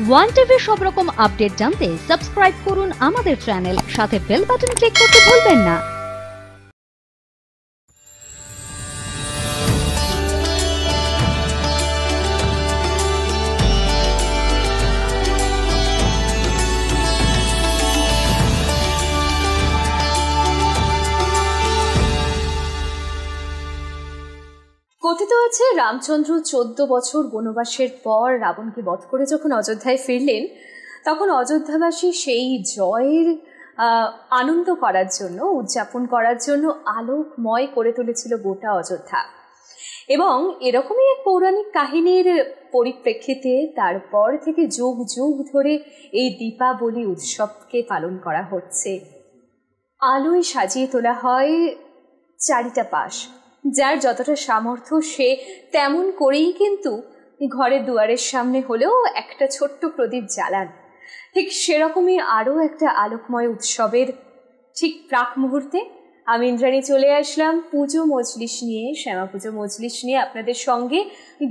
One টিভির সব রকম আপডেট জানতে সাবস্ক্রাইব করুন আমাদের চ্যানেল, সাথে বেল বাটন ক্লিক করতে ভুলবেন না। কথিত আছে রামচন্দ্র 14 বছর বনবাসের পর রাবণকে বধ করে যখন অযোধ্যায় ফিরলেন, তখন অযোধ্যাবাসী সেই জয়ের আনন্দ করার জন্য, উদযাপন করার জন্য আলোকময় করে তুলেছিল গোটা অযোধ্যা। এবং এরকমই এক পৌরাণিক কাহিনীর পরিপ্রেক্ষিতে তারপর থেকে যুগ যুগ ধরে এই দীপাবলি উৎসবকে পালন করা হচ্ছে। আলোয় সাজিয়ে তোলা হয় চারিটা পাশ, যার যতটা সামর্থ্য সে তেমন করেই কিন্তু ঘরের দুয়ারের সামনে হলেও একটা ছোট্ট প্রদীপ জ্বালান। ঠিক সেরকমই আরও একটা আলোকময় উৎসবের ঠিক প্রাক মুহূর্তে আমি ইন্দ্রাণী চলে আসলাম পুজো মজলিস নিয়ে, শ্যামা পুজো মজলিস নিয়ে আপনাদের সঙ্গে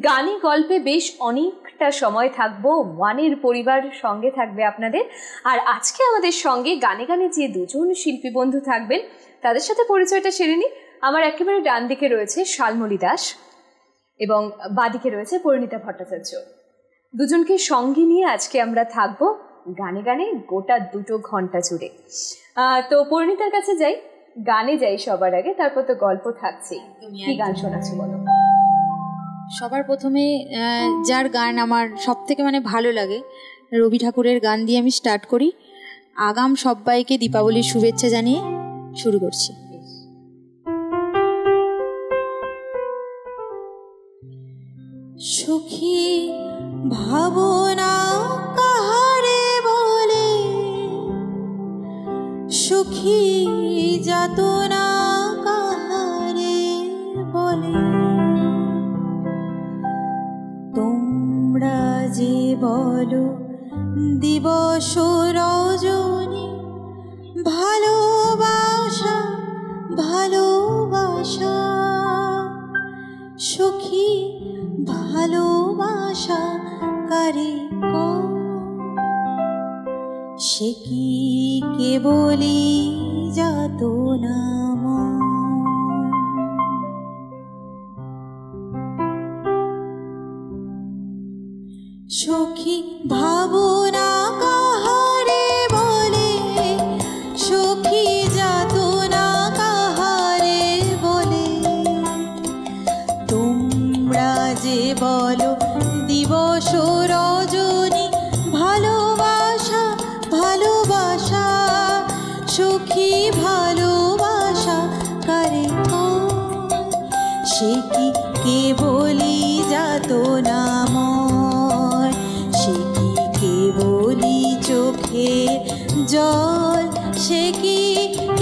গানে গল্পে বেশ অনেকটা সময় থাকবো। ওয়ানের পরিবার সঙ্গে থাকবে আপনাদের। আর আজকে আমাদের সঙ্গে গানে গানে যে দুজন শিল্পী বন্ধু থাকবেন তাদের সাথে পরিচয়টা সেরে নিই। আমার একেবারে ডান দিকে রয়েছে শালমলী দাস এবং বাদিকে রয়েছে পরিণীতা ভট্টাচার্য। দুজনকে সঙ্গে নিয়ে আজকে আমরা থাকবো গানে গানে গোটা 2 ঘন্টা জুড়ে। তো পরিণীতার কাছে যাই, গানে যাই সবার আগে, তারপর তো গল্প থাকছেই। কি গান শোনাচ্ছি বলো? সবার প্রথমে যার গান আমার সব থেকে ভালো লাগে, রবি ঠাকুরের গান দিয়ে আমি স্টার্ট করি। আগাম সবাইকে দীপাবলির শুভেচ্ছা জানিয়ে শুরু করছি। সুখী ভাবনা কাহারে বলে, সুখী যাতনা কাহারে বলে, তোমরা যে বলো দিবস রজনী, ভালোবাসা ভালোবাসা, সুখী ভালোবাসা কারে সে কি কেবলি যাতনা। সখী ভাবনা কাহারে বলে, সখী যাতনা কাহারে বলে, তোমরা যে বলো দিবস রজনী, ভালোবাসা ভালোবাসা, সখী ভালোবাসা কারে সে কি কেবলি যাতনাময়, সে কি কেবলি চোখের জল, সে কি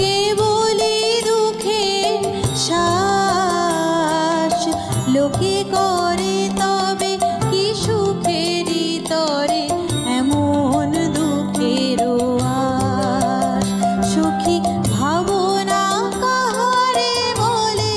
কেবলি দুঃখের শ্বাস, লোকে করে তবে কি সুখেরই তরে এমন দুঃখের আশ, সুখী ভাবনা কাহারে বলে।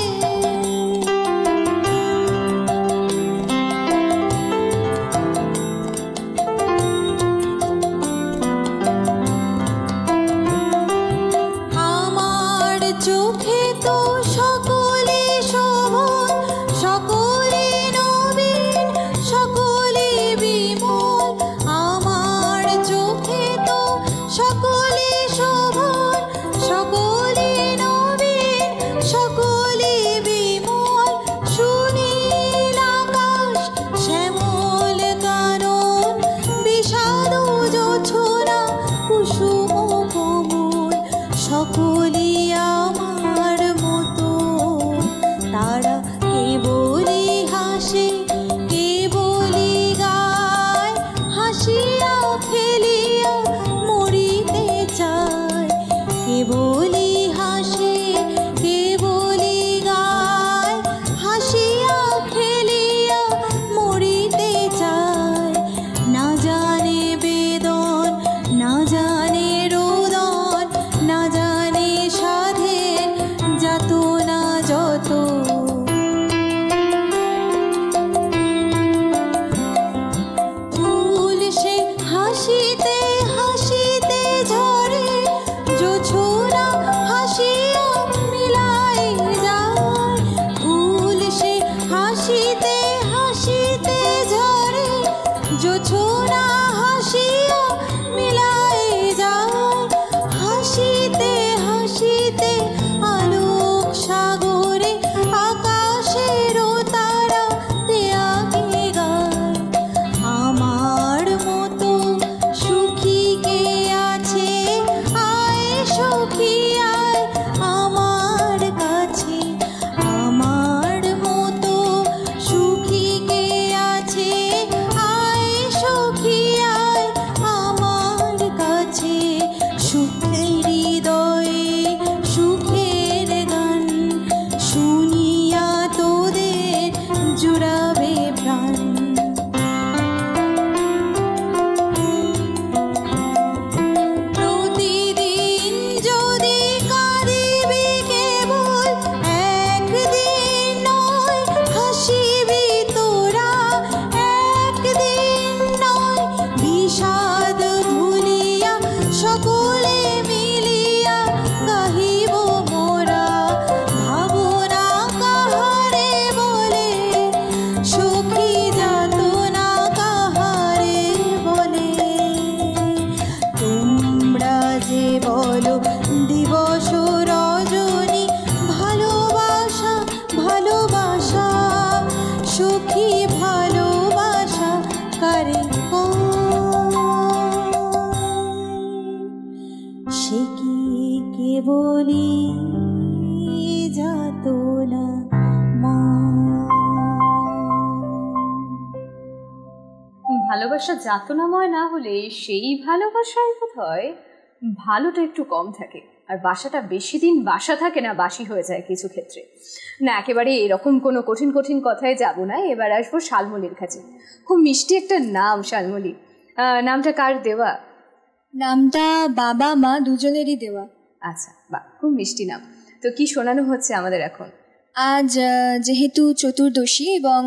ভাবনা হাসিও মিলাই যায়, হাসিতে হাসিতে আলোক সাগরে আকাশেরও তারাতে আগে গায়। আমার মতো সুখী কে আছে, আয় সখী আয় আমার কাছে। আমার মতো সুখী কে আছে, আয় সখী আয় আমার কাছে। সুখের হৃদয়ে সুখের গান শুনিয়া তোদের জুড়াবে প্রাণ। প্রতিদিন যদি কাঁদিবি কেবল একদিন নয়, হাসিবি তোরা একদিন নয়। বিষাদ ভুলিয়া সকলে মিলিয়া গাহিব মোরা, ভাবনা কাহারে বলে সখী যাতনা কাহারে বলে। তোমরা যে বলো দিবস রজনী ভালোবাসা ভালোবাসা, সখী ভালোবাসা কারে সে কি কেবলি যাতনা মা। ভালোবাসা যাতনাময় না হলে সেই ভালোবাসায় বোধহয় ভালোটা একটু কম থাকে, আর বাসাটা বেশি দিন বাসা থাকে না, বাসি হয়ে যায় কিছু ক্ষেত্রে। না, একেবারে এরকম কোনো কঠিন কঠিন কথায় যাব না। এবার আসবো শালমলির কাছে। খুব মিষ্টি একটা নাম শালমলি, নামটা কার দেওয়া? নামটা বাবা মা দুজনেরই দেওয়া। আচ্ছা, বাহ, খুব মিষ্টি নাম। তো কি শোনানো হচ্ছে আমাদের এখন? আজ যেহেতু চতুর্দশী এবং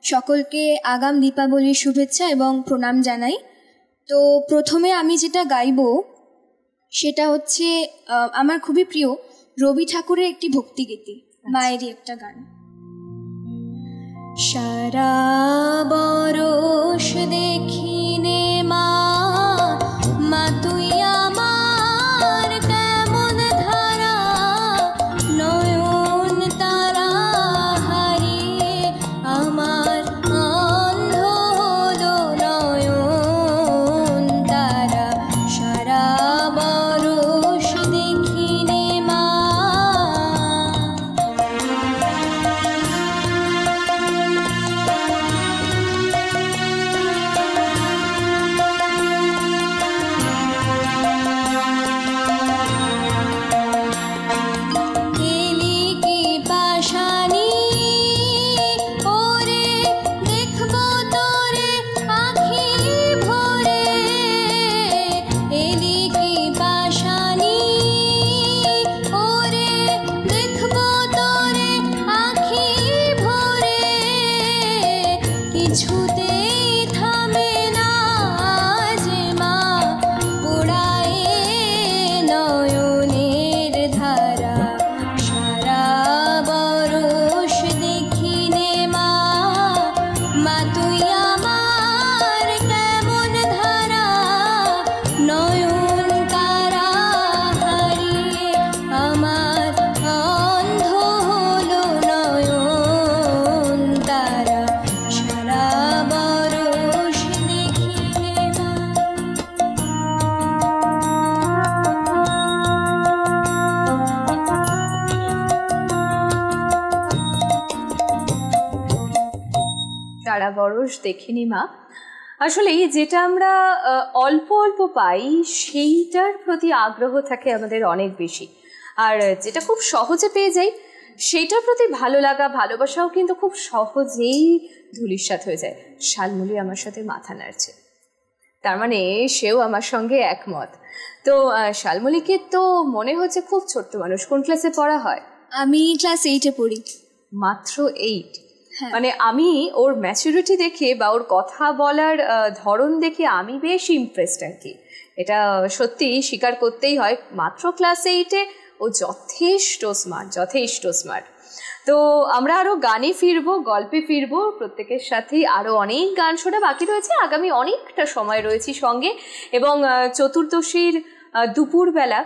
সকলকে আগাম দীপাবলির শুভেচ্ছা এবং প্রণাম জানাই, তো প্রথমে আমি যেটা গাইবো সেটা হচ্ছে আমার খুবই প্রিয় রবি ঠাকুরের একটি ভক্তিগীতি, মায়েরই একটা গান। সারা বরষ দেখিনে মা, মা তুই আমার কেমন ধারা, নয়ন তারা হারিয়ে আমার অন্ধ হলো নয়ন তারা। সারা বরষ দেখিনে মা। সারা বরষ দেখিনি মা। আসলে যেটা আমরা অল্প অল্প পাই সেইটার প্রতি আগ্রহ থাকে আমাদের অনেক বেশি, আর যেটা খুব সহজে পেয়ে যাই সেইটার প্রতি ভালো লাগা ভালোবাসাও কিন্তু খুব সহজেই ধূলিসাৎ হয়ে যায়। শালমলি আমার সাথে মাথা নাড়ছে, তার মানে সেও আমার সঙ্গে একমত। তো শালমলিকে তো মনে হচ্ছে খুব ছোট্ট মানুষ। কোন ক্লাসে পড়া হয়? আমি ক্লাস 8-এ পড়ি। মাত্র 8? মানে আমি ওর ম্যাচুরিটি দেখে বা ওর কথা বলার ধরন দেখে আমি বেশ ইমপ্রেসড আর কি। এটা সত্যি স্বীকার করতেই হয়, মাত্র ক্লাস 8-এ ও যথেষ্ট স্মার্ট, যথেষ্ট স্মার্ট। তো আমরা আরও গানে ফিরবো, গল্পে ফিরবো, প্রত্যেকের সাথেই আরও অনেক গান শোনা বাকি রয়েছে, আগামী অনেকটা সময় রয়েছি সঙ্গে। এবং চতুর্দশীর দুপুরবেলা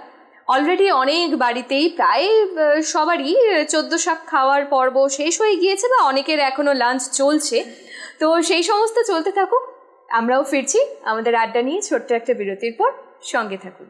অলরেডি অনেক বাড়িতেই প্রায় সবারই 14 শাক খাওয়ার পর্ব শেষ হয়ে গিয়েছে, বা অনেকের এখনও লাঞ্চ চলছে। তো সেই সমস্ত চলতে থাকুক, আমরাও ফিরছি আমাদের আড্ডা নিয়ে ছোট্ট একটা বিরতির পর। সঙ্গে থাকুন।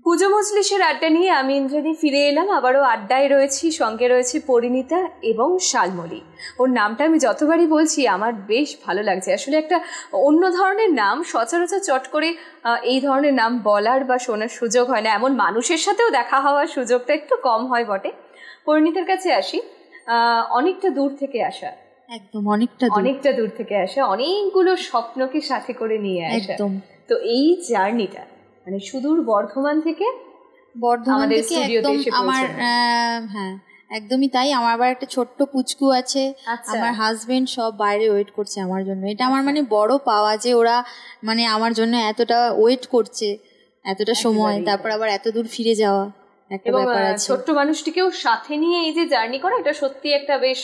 পুজো মজলিসের আড্ডা নিয়ে আমি ইন্দ্রাণী ফিরে এলাম। আবারও আড্ডায় রয়েছি, সঙ্গে রয়েছে পরিণীতা এবং শালমলী। ওর নামটা আমি যতবারই বলছি আমার বেশ ভালো লাগছে। আসলে একটা অন্য ধরনের নাম, সচরাচর চট করে এই ধরনের নাম বলার বা শোনার সুযোগ হয় না, এমন মানুষের সাথেও দেখা হওয়ার সুযোগটা একটু কম হয় বটে। পরিণীতার কাছে আসি। অনেকটা দূর থেকে আসা, একদম অনেকটা দূর থেকে আসা, অনেকগুলো স্বপ্নকে সাথে করে নিয়ে আসা। তো এই জার্নিটা মানে সুদূর বর্ধমান থেকে একদম আমার, হ্যাঁ একদমই তাই। আমার আবার একটা ছোট্ট পুচকু আছে, আমার হাজবেন্ড সব বাইরে ওয়েট করছে আমার জন্য। এটা আমার মানে বড় পাওয়া যে ওরা মানে আমার জন্য এতটা ওয়েট করছে, এতটা সময়, তারপর আবার এত দূর ফিরে যাওয়া একটা ব্যাপার আছে। ছোট্ট মানুষটিকেও সাথে নিয়ে এই যে জার্নি করা, এটা সত্যি একটা বেশ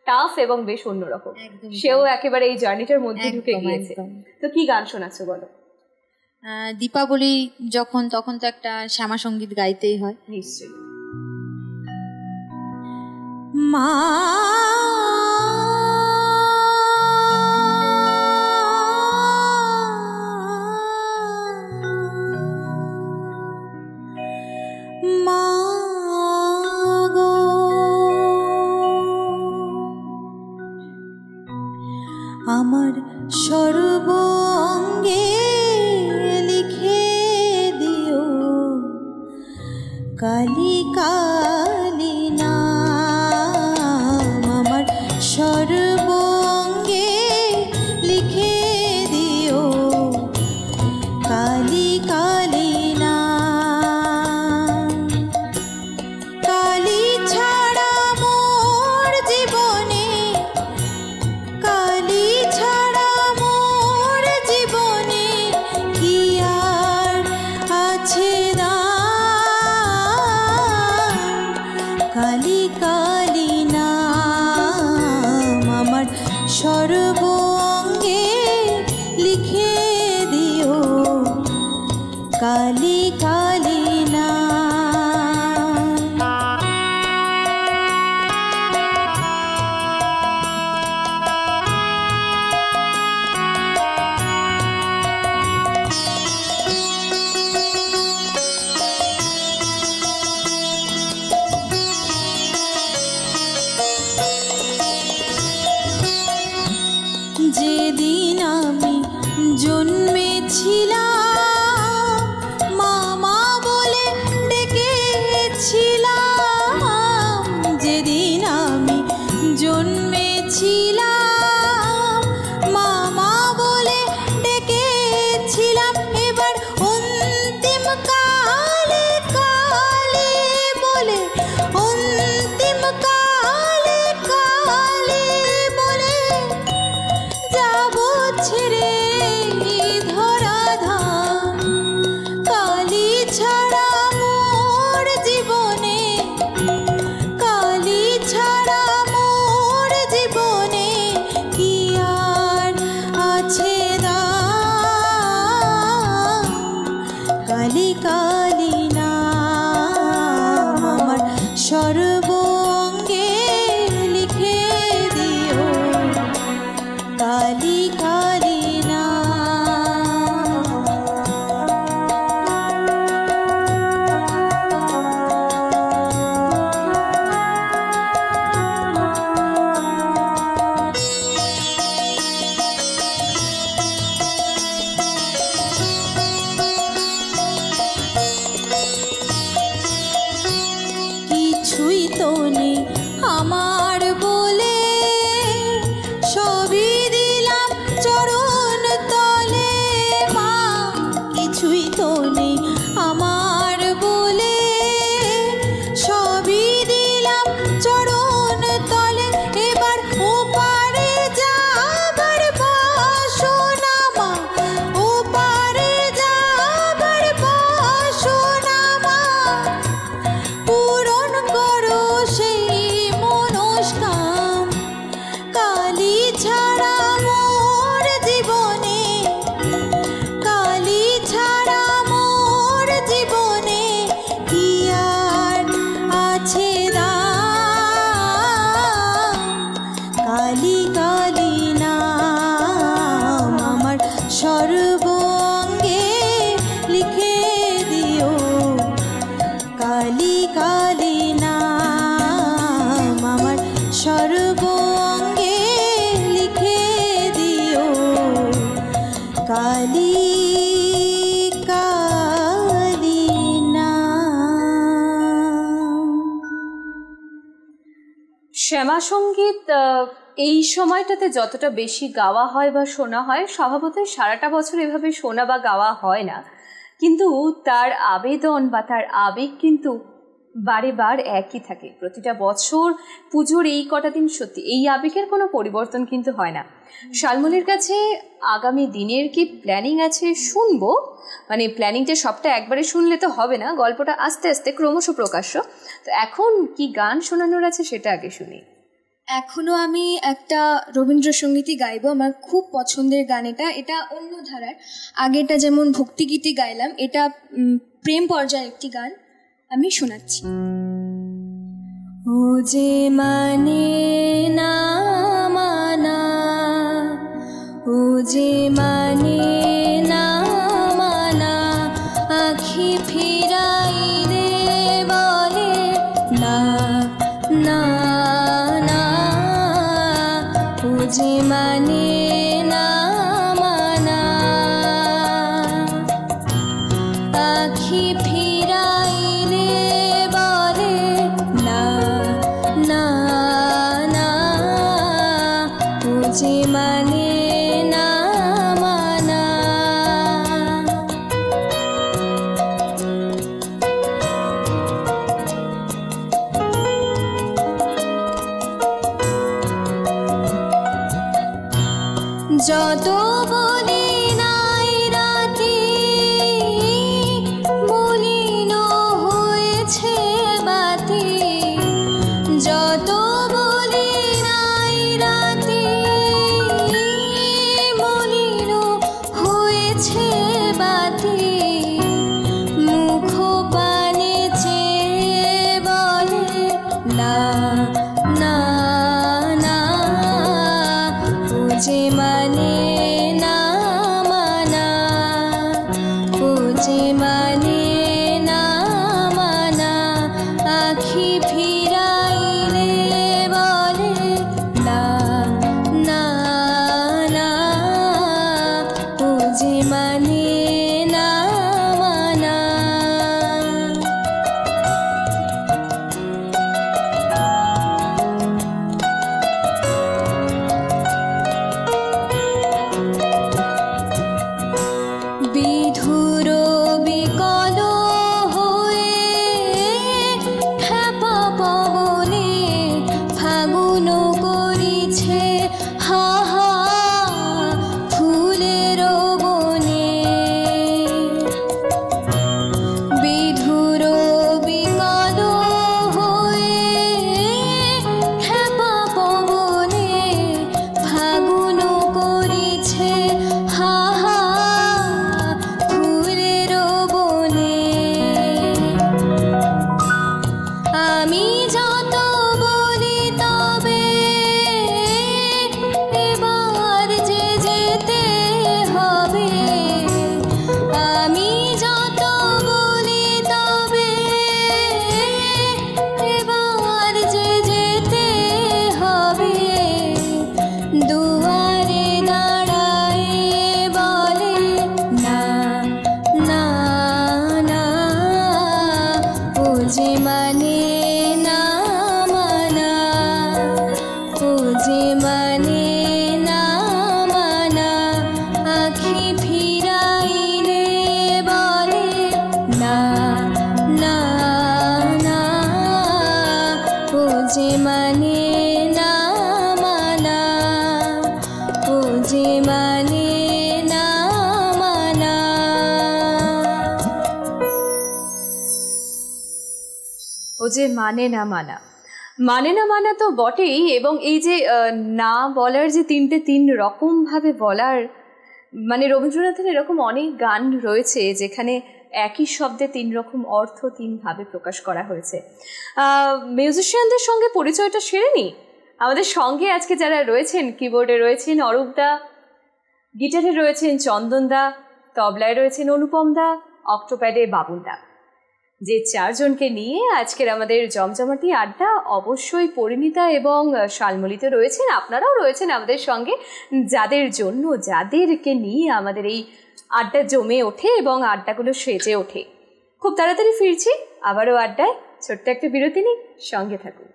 টাফ এবং বেশ অন্যরকম। সেও একেবারে এই জার্নিটার মধ্যে ঢুকে গিয়েছে। তো কি গান শোনাচ্ছো বলো? দীপাবলি যখন, তখন তো একটা শ্যামা সঙ্গীত গাইতেই হয়। নিশ্চয়ই। মা আমার সর্বঙ্গে লিখে দিও কালী কালী নাম, আমার সর্বঙ্গে লিখে দিও কালী কালী নাম। কালী ছাড়া মোর জীবনে, কালী ছাড়া মোর জীবনে কি আর আছে না। কালী কালী নাম আমার সর্বঙ্গে লিখে দিও কালী কালী নাম। যেদিন আমি জন্মেছিলাম মামা বলে ডেকেছিলাম, যেদিন আমি জন্মেছিলাম মামা বলে ডেকেছিলাম, এবার অন্তিম কালে কালে বলে, অন্তিম কালে কালে বলে যাব ছেড়ে ধরাধাম। কালী ছাড়া মোর জীবনে, কালী ছাড়া মোর জীবনে সর্বঙ্গে লিখে দিও কালী কালী নাম। শ্যামা সঙ্গীত এই সময়টাতে যতটা বেশি গাওয়া হয় বা শোনা হয়, স্বভাবতই সারাটা বছর এভাবে শোনা বা গাওয়া হয় না, কিন্তু তার আবেদন বা তার আবেগ কিন্তু বারে বার একই থাকে। প্রতিটা বছর পুজোর এই কটা দিন সত্যি এই আবেগের কোনো পরিবর্তন কিন্তু হয় না। শালমলীর কাছে আগামী দিনের কি প্ল্যানিং আছে শুনবো, মানে প্ল্যানিংটা সবটা একবারে শুনলে তো হবে না, গল্পটা আস্তে আস্তে ক্রমশ প্রকাশ্য। তো এখন কি গান শোনানোর আছে সেটা আগে শুনি। এখনও আমি একটা রবীন্দ্রসঙ্গীতই গাইবো, আমার খুব পছন্দের গান এটা। এটা অন্য ধারার, আগেটা যেমন ভক্তিগীতি গাইলাম, এটা প্রেম পর্যায়ের একটি গান, আমি শোনাচ্ছি। ও যে মানে না মানা, ও যে মানে না মানা, আখি ফিরাইলে বলে না না না, ও যে মানে না মানা, আখি ফিরাইলে বলে না না না, ও যে মানে না মানা। যত বলি নাই রাতি, মলিন হয়েছে বাতি, যত বলি নাই রাতি, মলিন হয়েছে বাতি, মুখ পানে চেয়ে বলে না না না, ও যে মানে না মানা, ও যে মানে না মানা, আখি ফিরাইলে বলে না না না, ও যে মানে না মানা। বিধুর বিকল হয়ে খ্যাপা পবনে ফাগুন করিছে হা হা ফুলের বনে, বিধুর বিকল হয়ে খ্যাপা পবনে ফাগুন করিছে হা হা ফুলের বনে। আমি যত বলি তবে এবার যে যেতে হবে, আমি যত বলি তবে এবার যে যেতে হবে, দুয়ারে দাঁড়ায় বলে না না না, ও যে মানে না মানা, ও যে মানে না মানা, আখি ফিরাইলে বলে না না না, ও যে মানে না মানা, ও যে মানে না মানা। ও যে মানে না মানা, মানে না মানা তো বটেই, এবং এই যে না বলার যে তিন রকমভাবে বলার, মানে রবীন্দ্রনাথের এরকম অনেক গান রয়েছে যেখানে একই শব্দে তিন রকম অর্থ তিনভাবে প্রকাশ করা হয়েছে। মিউজিশিয়ানদের সঙ্গে পরিচয়টা সেরে নিই। আমাদের সঙ্গে আজকে যারা রয়েছেন, কিবোর্ডে রয়েছেন অরূপদা, গিটারে রয়েছেন চন্দনদা, তবলায় রয়েছেন অনুপমদা, অক্টোপ্যাডে বাবুনদা। যে চারজনকে নিয়ে আজকের আমাদের জমজমাটি আড্ডা, অবশ্যই পরিণীতা এবং শালমলীতে রয়েছেন, আপনারাও রয়েছেন আমাদের সঙ্গে, যাদের জন্য, যাদেরকে নিয়ে আমাদের এই আড্ডা জমে ওঠে এবং আড্ডাগুলো সেজে ওঠে। খুব তাড়াতাড়ি ফিরছি আবারও আড্ডায়, ছোট্ট একটা বিরতি নিই, সঙ্গে থাকুন।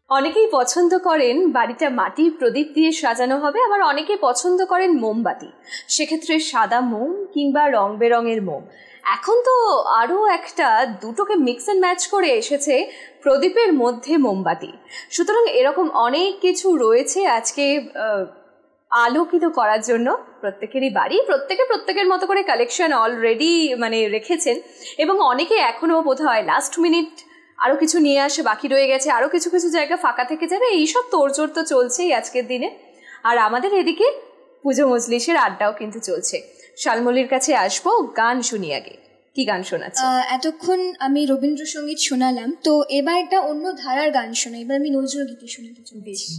অনেকেই পছন্দ করেন বাড়িটা মাটির প্রদীপ দিয়ে সাজানো হবে, আবার অনেকে পছন্দ করেন মোমবাতি, সেক্ষেত্রে সাদা মোম কিংবা রং বেরঙের মোম। এখন তো আরও একটা, দুটোকে মিক্স অ্যান্ড ম্যাচ করে এসেছে প্রদীপের মধ্যে মোমবাতি। সুতরাং এরকম অনেক কিছু রয়েছে আজকে আলোকিত করার জন্য। প্রত্যেকেরই বাড়ি, প্রত্যেকের মতো করে কালেকশন অলরেডি রেখেছেন, এবং অনেকে এখনও বোধহয় লাস্ট মিনিট আরও কিছু নিয়ে আসে, বাকি রয়ে গেছে, আরও কিছু জায়গা ফাঁকা থেকে যাবে, এইসব তোড়জোড় তো চলছেই আজকের দিনে। আর আমাদের এদিকে পুজো মজলিসের আড্ডাও কিন্তু চলছে। শালমলীর কাছে আসবো, গান শুনি আগে। কি গান শোনাচ্ছি? এতক্ষণ আমি রবীন্দ্রসঙ্গীত শোনালাম, তো এবার একটা অন্য ধারার গান শোনাই। এবার আমি নজরুল গীতি শোনাতে চলেছি।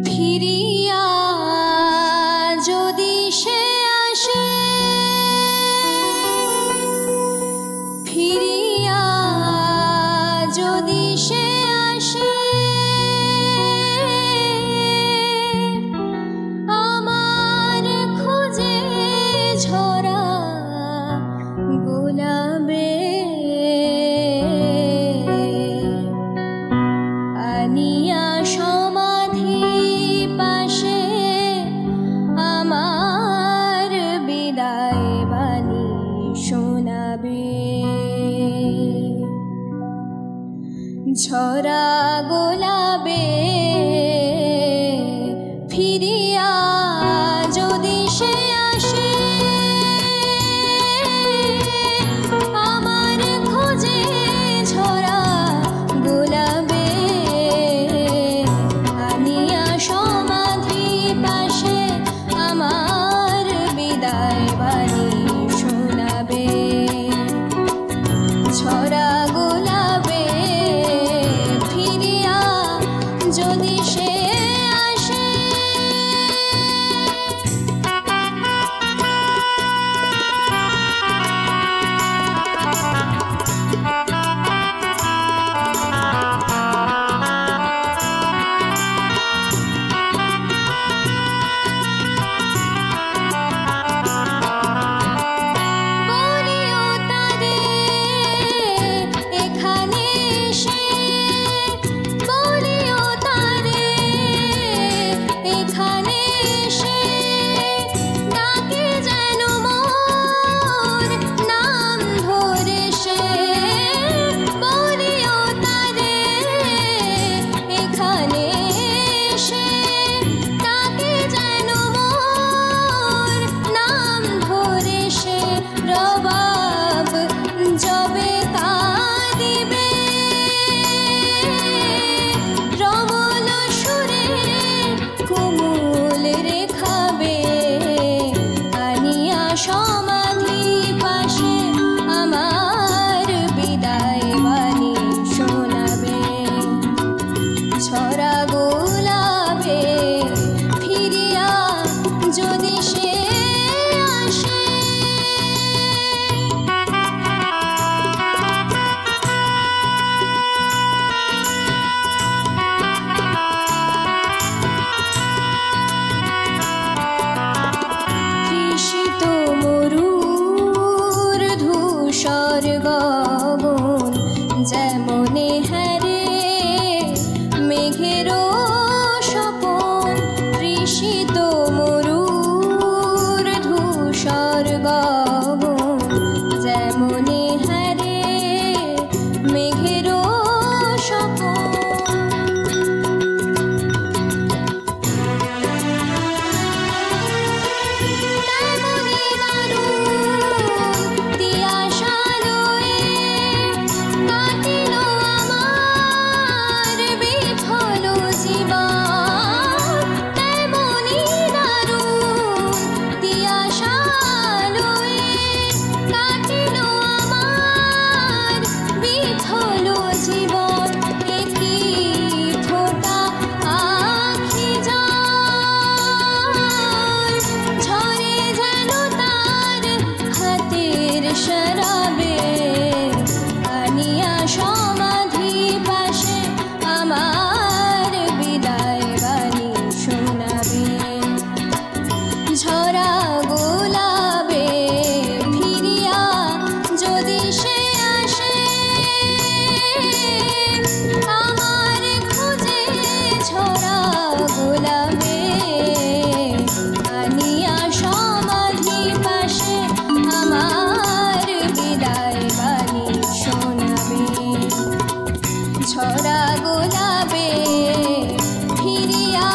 ফিরিয়া যদি সে আসে, ফিরিয়া যদি সে আসে, আমার খোঁজে ঝরা গোলাপে আনিয়া সমাধি পাশে, আমার বিদায় বাণী শোনাবে। ঝরা গোলাপে ফিরিয়া যদি সে আসে, আমার খোঁজে ঝরা গোলাপে আনিয়া সমাধি পাশে, আমার বিদায় বাণী শোনাবে। ঝরা গোলাপে ফিরিয়া যদি সে আসে, বলিও তারে এখানে এসে, বলিও তারে এখানে এসে, ডাকে যেন মোর নাম ধরে সে। বলিও তারে এখানে এসে, ডাকে যেন মোর নাম ধরে সে। রবাব যবে কাঁদিবে, রমল সুরে কুমুল রেখাবে, আনিয়া সমাধি পাশে, আমার বিদায় বাণী শোনাবে। ছড়া গোলাপে ফিরিয়া যদি সে আসে, তৃষিত মরুর ধূসর গগন যেমনে হারে মেঘেরও স্বপন। তৃষিত মরুর ধূসর গগন যেমনে হারে মেঘেরও স্বপন। তেমনি দারুণ তিয়াশালয়ে শরাবে আনিয়া সমাধি পাশে আমার বিদায় বাণী শোনাবে। ঝরা গোলাপে ফিরিয়া যদি সে আসে আমার খুঁজে, ঝরা গোলাপে আনিয়া সমাধি পাশে আমার বিদায় বাণী শোনাবে। ঝরা গোলাপে ফিরিয়া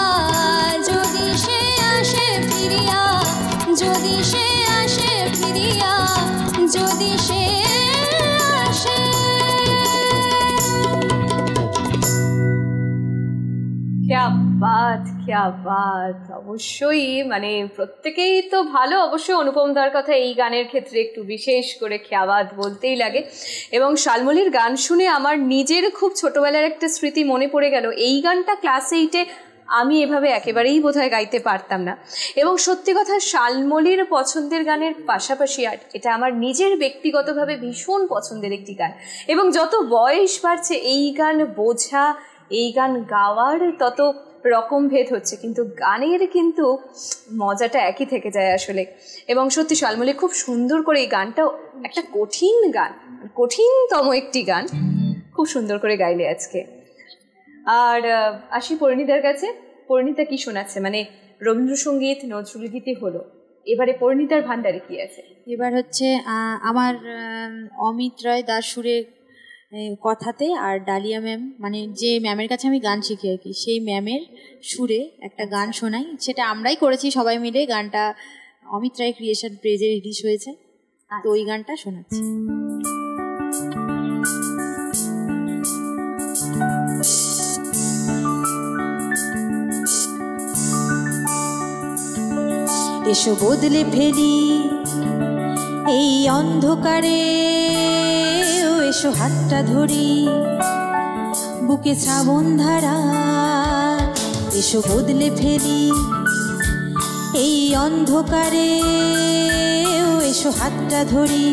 যদি সে আসে, ফিরিয়া যদি সে আসে, ফিরিয়া যদি সে আসে। ক্যা বাত, ক্যা বাত। অবশ্যই মানে প্রত্যেকেই তো ভালো, অবশ্যই অনুপম দার কথা এই গানের ক্ষেত্রে একটু বিশেষ করে ক্যা বাত বলতেই লাগে। এবং শালমলীর গান শুনে আমার নিজের খুব ছোটবেলার একটা স্মৃতি মনে পড়ে গেল। এই গানটা ক্লাস 8-এ আমি এভাবে একেবারেই বোধহয় গাইতে পারতাম না। এবং সত্যি কথা, শালমলীর পছন্দের গানের পাশাপাশি আর এটা আমার নিজের ব্যক্তিগতভাবে ভীষণ পছন্দের একটি গান। এবং যত বয়স বাড়ছে এই গান বোঝা, এই গান গাওয়ার তত রকম ভেদ হচ্ছে, কিন্তু গানের কিন্তু মজাটা একই থেকে যায় আসলে। এবং সত্যি শালমলী খুব সুন্দর করে এই গানটাও, একটা কঠিন গান, কঠিনতম একটি গান খুব সুন্দর করে গাইলে আজকে। আর আসি পরিণীতার কাছে। পরিণীতা কি শোনাচ্ছে? মানে রবীন্দ্রসঙ্গীত, নজরুলগীতি হলো, এবারে পরিণীতার ভান্ডারে কি আছে? এবার হচ্ছে আমার অমিত রায় দাস সুরের কথাতে, আর ডালিয়া ম্যাম, মানে যে ম্যামের কাছে আমি গান শিখি আর কি, সেই ম্যামের সুরে একটা গান শোনাই। সেটা আমরাই করেছি সবাই মিলে। গানটা অমিত রায় ক্রিয়েশন পেজে রিলিজ হয়েছে, তো ওই গানটা শোনাচ্ছি। এসো বদলে ফেলি এই অন্ধকারে, এসো হাতটা ধরি বুকে শ্রাবণ ধারা। এসো বদলে ফেলি এই অন্ধকারে, এসো হাতটা ধরি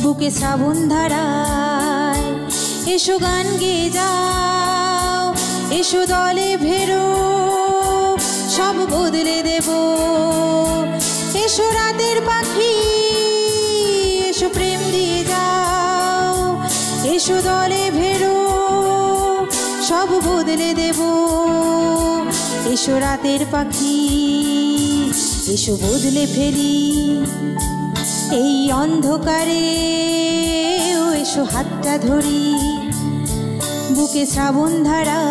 বুকে শ্রাবণ ধারায়। এসো গান গেয়ে যাও, এসো দলে ভেরো, সব বদলে দেব। এসো রাতের পাখি, এসো প্রেম দিয়ে যাও, এসো দলে ভেরো, সব বদলে দেব। এসো রাতের পাখি, এসো বদলে ফেলি এই অন্ধকারে, এসো হাতটা ধরি বুকে শ্রাবণ ধারা।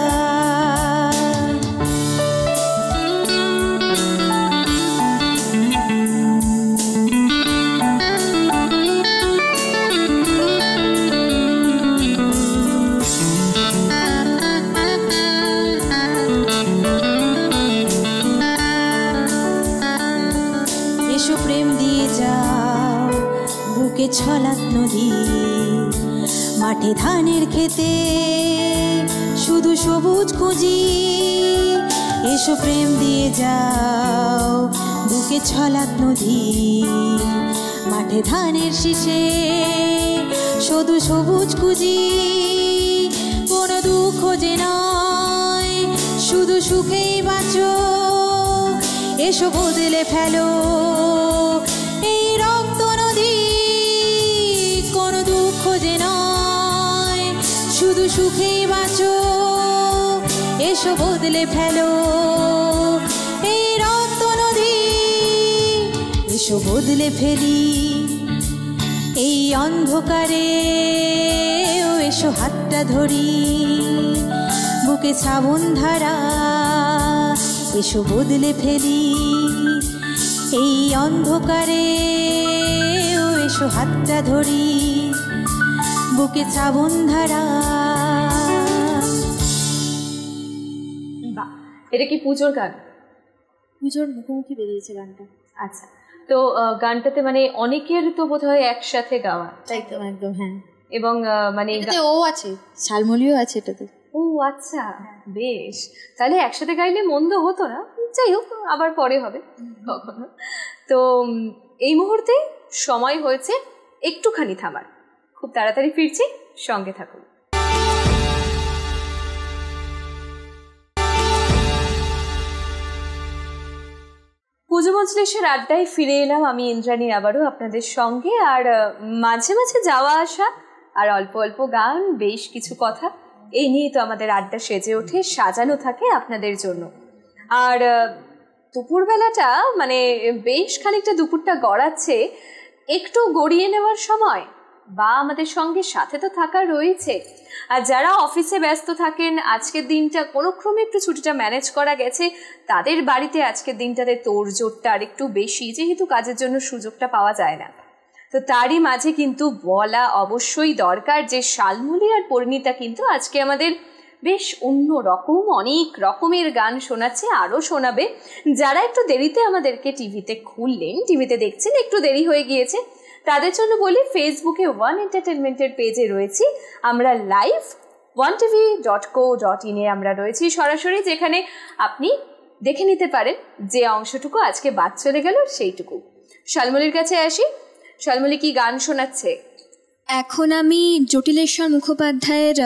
এসো প্রেম দিয়ে যাও বুকে ছলাক নদী, মাঠে ধানের খেতে শুধু সবুজ খুঁজি। এসো প্রেম দিয়ে যাও বুকে ছলাক নদী, মাঠে ধানের শীষে শুধু সবুজ খুঁজি। কোনো দুঃখ যে নয়, শুধু সুখেই বাঁচো। এসো বদলে ফেলো এই রক্ত নদী, কোনো দুঃখ যে নয়, শুধু সুখেই বাঁচো। এসো বদলে ফেলো এই রক্ত নদী, এসো বদলে ফেলি এই অন্ধকারে, এসো হাতটা ধরি বুকে শ্রাবণ ধারা। এসো বদলে ফেলি এই অন্ধকারে, এসো হাতটা ধরি বুকে শ্রাবণ ধারা। বাহ, এটা কি পুজোর গান? পুজোর মুখোমুখি বেরিয়েছে গানটা। আচ্ছা, তো গানটাতে মানে অনেকের তো বোধহয় একসাথে গাওয়া, তাই তো? একদম একদম, হ্যাঁ। এবং মানে ও আছে, শালমলীও আছে এটাতে। ও আচ্ছা, বেশ। তাহলে একসাথে গাইলে মন্দ হতো না। যাই হোক, আবার পরে হবে কখনো। তো এই মুহূর্তে সময় হয়েছে একটুখানি থামার। খুব তাড়াতাড়ি ফিরছি, সঙ্গে থাকুন। পুজো মজলিসের আড্ডায় ফিরে এলাম আমি ইন্দ্রাণী আবারও আপনাদের সঙ্গে। আর মাঝে মাঝে যাওয়া আসা আর অল্প অল্প গান, বেশ কিছু কথা, এই নিয়েই তো আমাদের আড্ডা সেজে ওঠে, সাজানো থাকে আপনাদের জন্য। আর দুপুরবেলাটা মানে বেশ খানিকটা দুপুরটা গড়াচ্ছে, একটু গড়িয়ে নেওয়ার সময় বা আমাদের সঙ্গে সাথে তো থাকা রয়েছে। আর যারা অফিসে ব্যস্ত থাকেন, আজকের দিনটা কোনো ক্রমে একটু ছুটিটা ম্যানেজ করা গেছে, তাদের বাড়িতে আজকের দিনটাতে তোড়জোড়টা আর একটু বেশি, যেহেতু কাজের জন্য সুযোগটা পাওয়া যায় না। তো তারই মাঝে কিন্তু বলা অবশ্যই দরকার যে শালমলী আর পরিণীতা কিন্তু আজকে আমাদের বেশ অন্য রকম অনেক রকমের গান শোনাচ্ছে, আরও শোনাবে। যারা একটু দেরিতে আমাদেরকে টিভিতে খুললেন, টিভিতে দেখছেন, একটু দেরি হয়ে গিয়েছে, তাদের জন্য বলি ফেসবুকে ওয়ান এন্টারটেনমেন্টের পেজে রয়েছি আমরা লাইভ, onetv.co.in আমরা রয়েছি সরাসরি, যেখানে আপনি দেখে নিতে পারেন যে অংশটুকু আজকে বাদ চলে গেল সেইটুকু। শালমলীর কাছে আসি, শালমলী কি গান শোনাচ্ছে? এখন আমি জটিলেশ্বর মুখোপাধ্যায়ের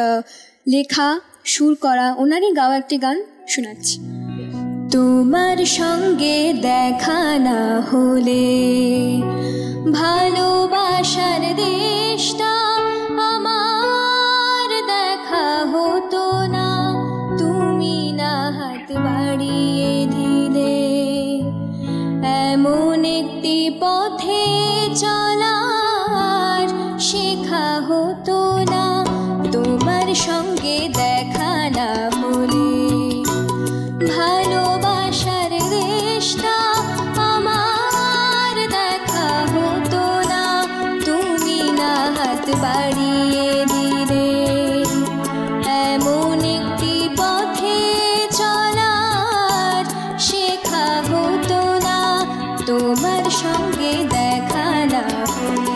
লেখা, সুর করা, ওনারই গাওয়া একটি গান শোনাচ্ছি। তোমার সঙ্গে দেখা না হলে ভালোবাসার দেশটা আমার দেখা হতো না, তুমি না হাত বাড়িয়ে দিলে এমন একটি পথে চলার শেখা হতো না, তোমার সঙ্গে দেখা না হলে ভালোবাসার দেশটা আমার দেখা হতো না, তুমি না হাত বাড়িয়ে দিলে এমন একটি পথে চলার শেখা হতো না, তোমার সঙ্গে দেখা না হলে।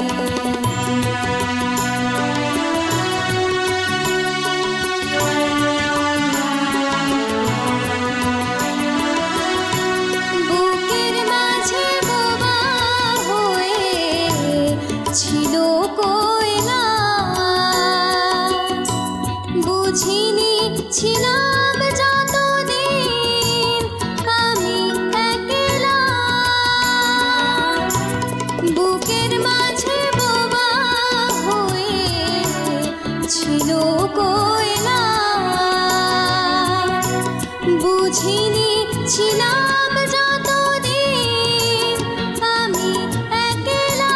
বুকের মাঝে বোবা হয়ে ছিল কয়লা, বুঝিনি ছিলাম যতদিন আমি একলা, বুকের মাঝে বোবা হয়ে ছিল কয়লা, বুঝিনি ছিলাম যতদিন আমি একলা,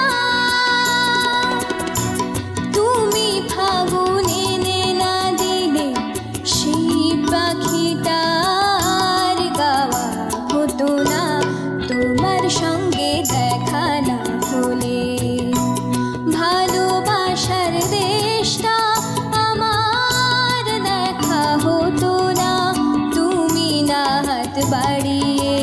তুমি ফাগুন এনে না দিলে সেই পাখিটার গাওয়া হতো না, তোমার সঙ্গে দেখা না হলে ভালোবাসার দেশটা আমার দেখা হতো না, তুমি না হাত বাড়িয়ে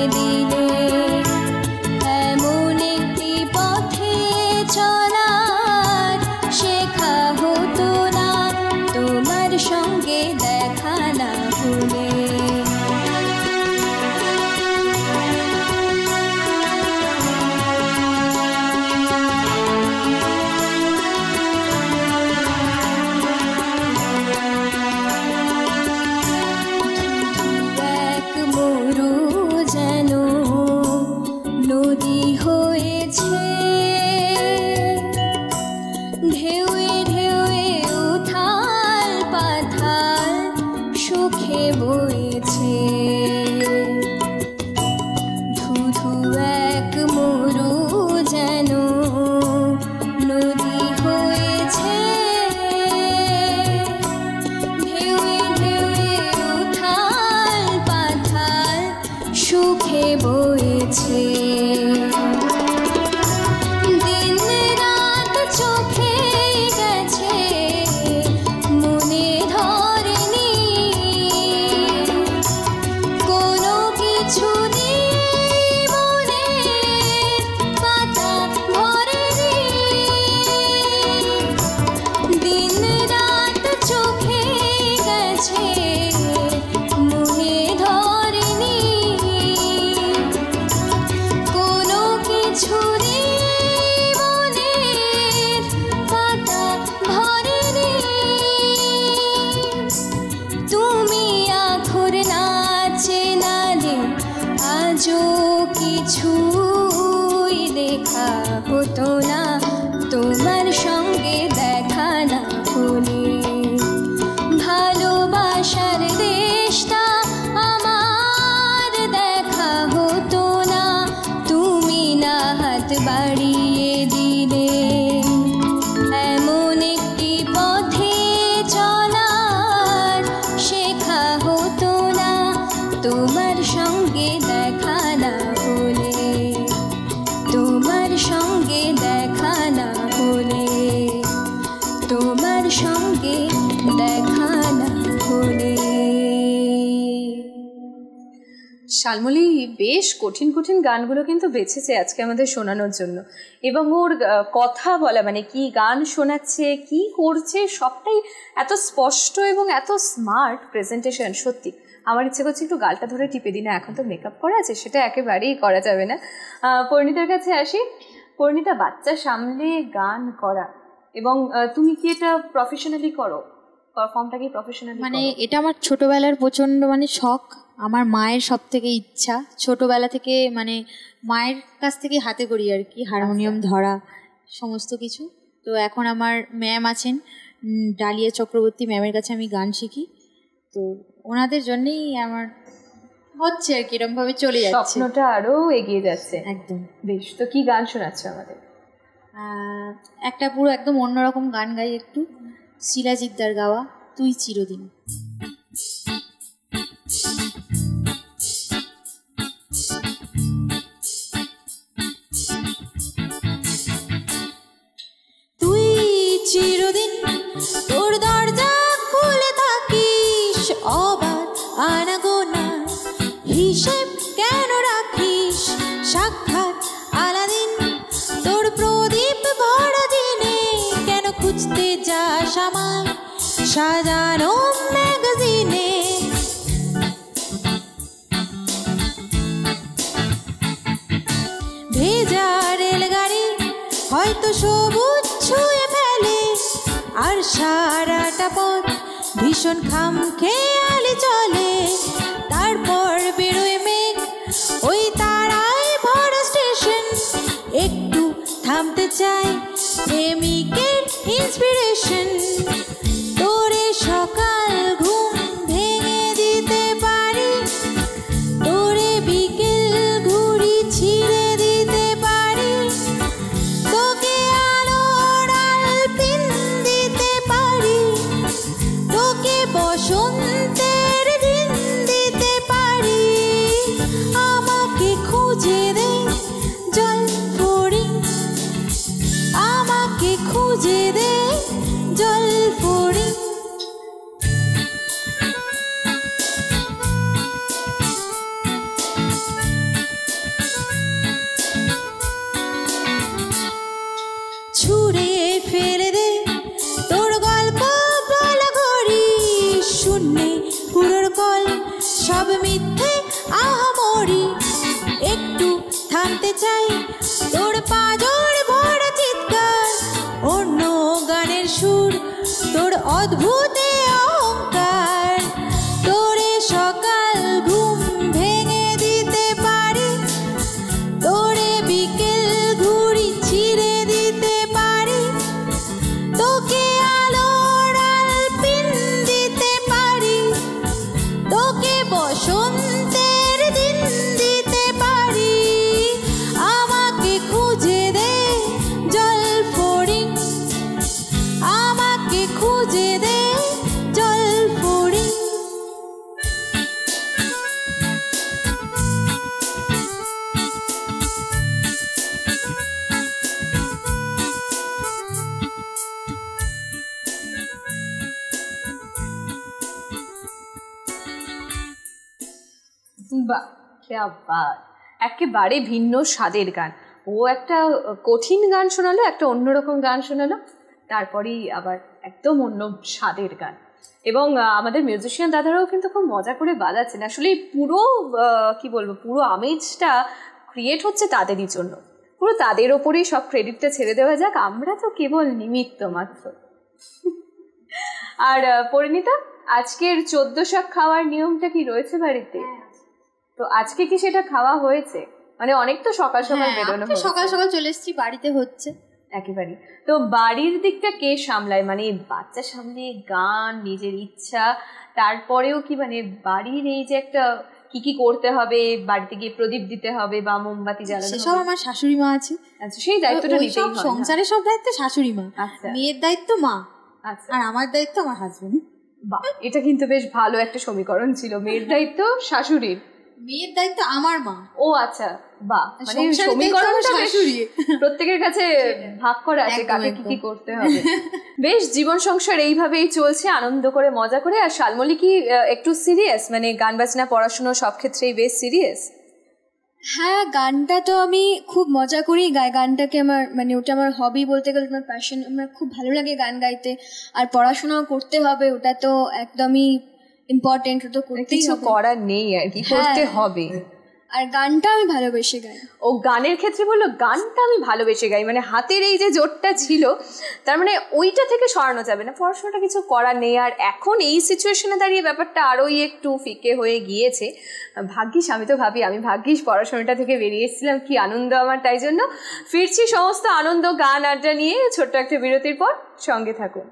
শালমলী বেশ কঠিন কঠিন গানগুলো কিন্তু বেছেছে আজকে আমাদের শোনানোর জন্য, এবং ওর কথা বলা মানে কি গান শোনাচ্ছে কি করছে সবটাই এত স্পষ্ট এবং এত স্মার্ট প্রেজেন্টেশন। সত্যি আমার ইচ্ছে করছে একটু গালটা ধরে টিপে দিই, না এখন তো মেকআপ করা আছে সেটা একেবারেই করা যাবে না। পরিণীতার কাছে আসি। পরিণীতা, বাচ্চা সামলে গান করা এবং তুমি কি এটা প্রফেশনালি করো? পারফর্মটা কি প্রফেশনালি? মানে এটা আমার ছোটবেলার প্রচণ্ড মানে শখ, আমার মায়ের সব থেকে ইচ্ছা ছোটবেলা থেকে, মানে মায়ের কাছ থেকে হাতে করি আর কি, হারমোনিয়াম ধরা সমস্ত কিছু। তো এখন আমার ম্যাম আছেন ডালিয়া চক্রবর্তী ম্যামের কাছে আমি গান শিখি, তো ওনাদের জন্যেই আমার হচ্ছে আর কি, এরকমভাবে চলে যাচ্ছে, স্বপ্নটা আরও এগিয়ে যাচ্ছে। একদম। বেশ, তো কি গান শোনাচ্ছ আমাদের? একটা পুরো একদম অন্যরকম গান গাই একটু, শিলাজিদ্দার গাওয়া তুই চিরদিন। তুই চিরদিন তোর দরজা খুলে থাকিস, অবাক আনাগোনা হিসেব কেন রাখিস, সাক্ষাৎ আলাদিন তোর প্রদীপ ভরা দিনে কেন খুঁজতে যাস আমায় সাজানো ম্যাগাজিনে। ভেজা রেলগাড়ি হয়তো সবুজ ছুঁয়ে ফেলে, আর সারাটা পথ ভীষণ খামখেয়ালি চলে, তারপর বেরোয় মেঘ ওই তারায় ভরা স্টেশন, একটু থামতে চাই প্রেমিকের ইন্সপিরেশন, তোরে সকাল ঘুম ভেঙে দিতে পারি, তোরে বিকেল ঘুড়ি ছিঁড়ে দিতে পারি, তোকে আলোর আলপিন দিতে পারি, তোকে বসন্তের দিন দিতে পারি, আমাকে খুঁজে দে জল পড়ি, আমাকে খুঁজে দে জল পড়ি। ছুঁড়ে ফেলে দে তোর গল্প বলা ঘড়ি, শূন্যে পুরোর কল সব মিথ্যে আহামরি, একটু থামতে চাই তোর পাঁজর ভরা চিৎকার, অন্য গানের সুর তোর অদ্ভুত অহংকার, তোরে সকাল ঘুম ভেঙে দিতে পারি, তোরে বিকেল ঘুড়ি ছিঁড়ে দিতে পারি, তোকে আলোর আলপিন দিতে পারি, তোকে বসন্তের দিন দিতে পারি, আমাকে খুঁজে দে জল পড়ি, আমাকে খুঁজে দে জল পড়ি। বাহ, ক্যা বাত! একেবারে ভিন্ন স্বাদের গান। ও একটা কঠিন গান শোনালো, একটা অন্যরকম গান শোনালো, তারপরেই আবার একদম অন্য স্বাদের গান। এবং আমাদের মিউজিশিয়ান দাদারাও কিন্তু খুব মজা করে বাজাচ্ছেন। আসলে পুরো কি বলবো, পুরো আমেজটা ক্রিয়েট হচ্ছে তাদেরই জন্য, পুরো তাদের ওপরেই সব ক্রেডিটটা ছেড়ে দেওয়া যাক, আমরা তো কেবল নিমিত্ত মাত্র। আর পরিণীতা, আজকের 14 শাক খাওয়ার নিয়মটা কি রয়েছে বাড়িতে? তো আজকে কি সেটা খাওয়া হয়েছে? মানে অনেক তো সকাল সকাল বেরোনো, সকাল সকাল চলে এসেছি, বাড়িতে হচ্ছে একেবারে। তো বাড়ির দিকটা কে সামলায়? মানে বাচ্চা সামলে গান, নিজের ইচ্ছা, তারপরেও কি মানে বাড়ির এই যে একটা কি কি করতে হবে, বাড়িতে গিয়ে প্রদীপ দিতে হবে বা মোমবাতি জ্বালানো হবে, সেসব আমার শাশুড়ি মা আছে। আচ্ছা, সেই দায়িত্বটা নিতেই হয়। সংসারের সব দায়িত্ব শাশুড়ি মা, আচ্ছা, মেয়ের দায়িত্ব মা, আচ্ছা, আর আমার দায়িত্ব আমার হাজবেন্ড। বাহ, এটা কিন্তু বেশ ভালো একটা সমীকরণ ছিল, মেয়ের দায়িত্ব শাশুড়ির, মেয়ের দায়িত্ব আমার মা। ও আচ্ছা, বাহ, মানে সংসারের সমীকরণটা দেখতে আমার বেশ শাশুড়ি। প্রত্যেকের কাছে ভাগ করা আছে একদম, কাকে কি কি একদম। করতে হবে। বেশ, জীবন সংসার এইভাবেই চলছে আনন্দ করে মজা করে। আর শালমলী কি একটু সিরিয়াস, মানে গান বাজনা পড়াশুনো সব ক্ষেত্রেই বেশ সিরিয়াস? হ্যাঁ, গানটা তো আমি খুব মজা করেই গাই। গানটাকে আমার মানে ওটা আমার হবি বলতে গেলে, আমার প্যাশন। আমার খুব ভালো লাগে গান গাইতে। আর পড়াশোনাও করতে হবে, ওটা তো একদমই ইম্পর্টেন্ট, ওটা তো করতেই কিছু হবে। করার নেই আর কি, করতে হ্যাঁ। হবে। আর গানটা আমি ভালোবেসে গাই। ও গানের ক্ষেত্রে বললো গানটা আমি ভালোবেসে গাই, মানে হাতের এই যে জোরটা ছিল, তার মানে ওইটা থেকে সরানো যাবে না, পড়াশোনাটা কিছু করার নেই। আর এখন এই সিচুয়েশনে দাঁড়িয়ে ব্যাপারটা আরোই একটু ফিকে হয়ে গিয়েছে। ভাগ্যিস, আমি তো ভাবি আমি ভাগ্যিস পড়াশোনাটা থেকে বেরিয়ে এসেছিলাম, কি আনন্দ আমার। তাই জন্য ফিরছি সমস্ত আনন্দ গান আড্ডা নিয়ে ছোট্ট একটা বিরতির পর। সঙ্গে থাকুন।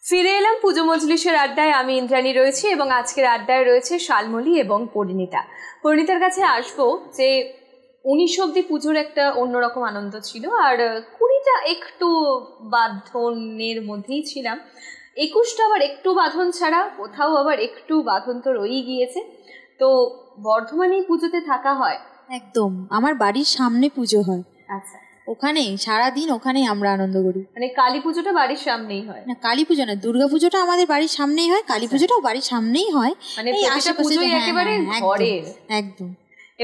ফিরে এলাম পুজো মজলিসের আড্ডায়। আমি ইন্দ্রাণী রয়েছি এবং আজকের আড্ডায় রয়েছে শালমলী এবং পরিণীতা। পরিণীতার কাছে আসবো যে 19 অব্দি পুজোর একটা অন্যরকম আনন্দ ছিল, আর 20টা একটু বাঁধনের মধ্যেই ছিলাম, 21টা আবার একটু বাঁধন ছাড়া, কোথাও আবার একটু বাঁধন তো রয়েই গিয়েছে। তো বর্ধমানেই পুজোতে থাকা হয়? একদম, আমার বাড়ির সামনে পুজো হয়, আচ্ছা, ওখানেই সারাদিন ওখানেই আমরা আনন্দ করি। মানে কালী পুজোটা বাড়ির সামনেই হয়? না, কালী পুজো না, দুর্গা পুজোটা আমাদের বাড়ির সামনেই হয়, কালী পুজোটাও বাড়ির সামনেই হয়। মানে এই প্রতিটা আশেপাশে পুজোই হ্যাঁ, একেবারে হ্যাঁ, একদম, ঘরের। একদম।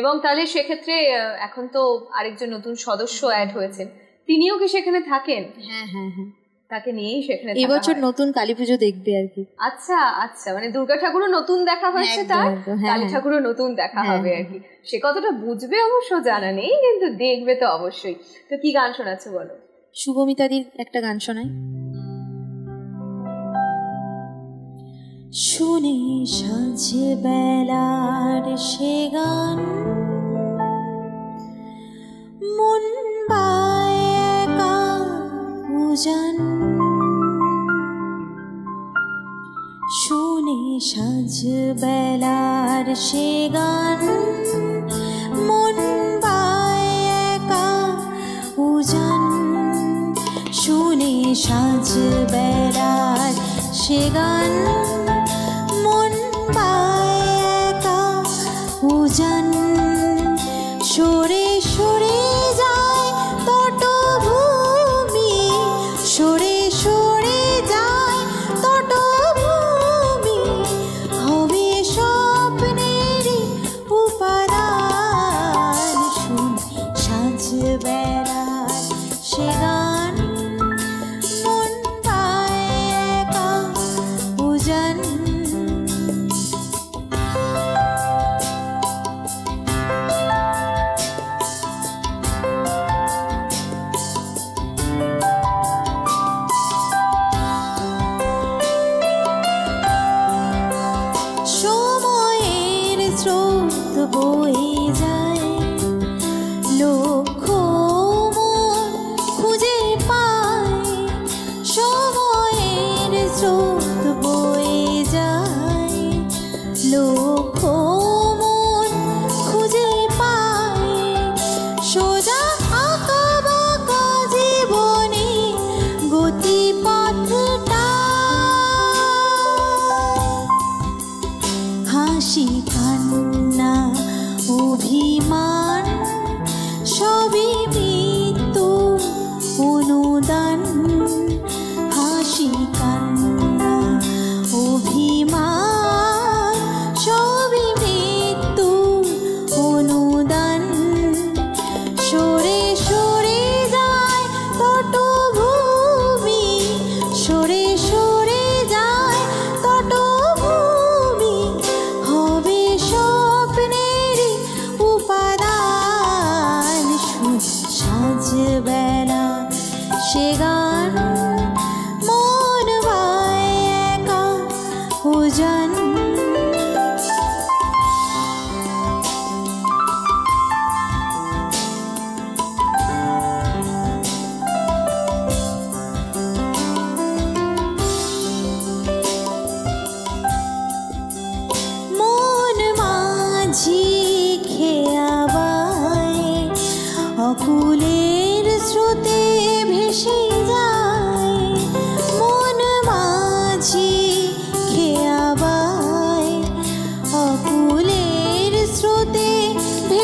এবং তাহলে সেক্ষেত্রে এখন তো আরেকজন নতুন সদস্য অ্যাড হয়েছেন, তিনিও কি সেখানে থাকেন? হ্যাঁ হ্যাঁ হ্যাঁ, তাকে নিয়েই সেখানে থাকা এবছর হয়? নতুন কালী পুজো দেখবে আর কি। আচ্ছা আচ্ছা, মানে দুর্গা ঠাকুরও নতুন দেখা হয়েছে, একদম, তার একদম, হ্যাঁ, কালী হ্যাঁ। ঠাকুরও নতুন দেখা হ্যাঁ, হবে আর কি। সে কতটা বুঝবে অবশ্য জানা নেই, কিন্তু দেখবে তো অবশ্যই। তো কি গান শোনাচ্ছে বলো? শুভমিতাদির একটা গান শোনাই। শুনে সাজে বেলার সে গান, মন বায় একা উজান। শুনে সাজ বেলার সে গান, মন বায় একা উজান। শুনে সাজ বেলার সে গান, মন বায় একা উজান। সরে সরে যায় তটভূমি, সরে সরে যায় তটভূমি। হবে স্বপ্নেরই উপাদান, শুন সাজ বেড়ার সে গান, মন পায় একা উজান।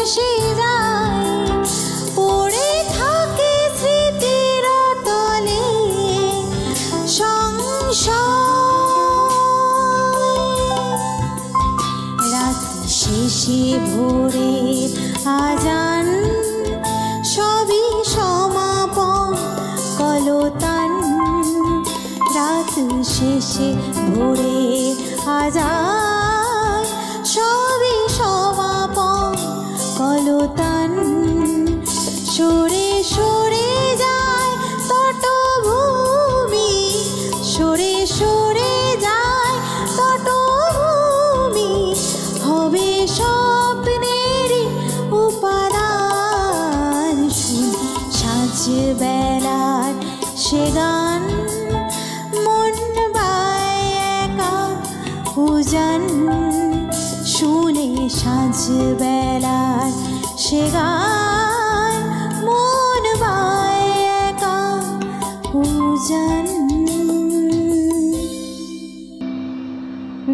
ভেসে যায়, পড়ে থাকে স্মৃতির তলে সংশয়। রাত শেষে ভোরের আজান, সবই সমাপন কলতান। রাত শেষে ভোরের আজান, সবই সমাপন কলতান। সরে সরে যায় তটভূমি, সরে সরে যায় তটভূমি, হবে স্বপ্নের উপাদান। সাঁঝ বেলার সে গান, মন বায় একা উজান। শুনে সাঁঝ বেলার সে গান, মন বায় একা উজান।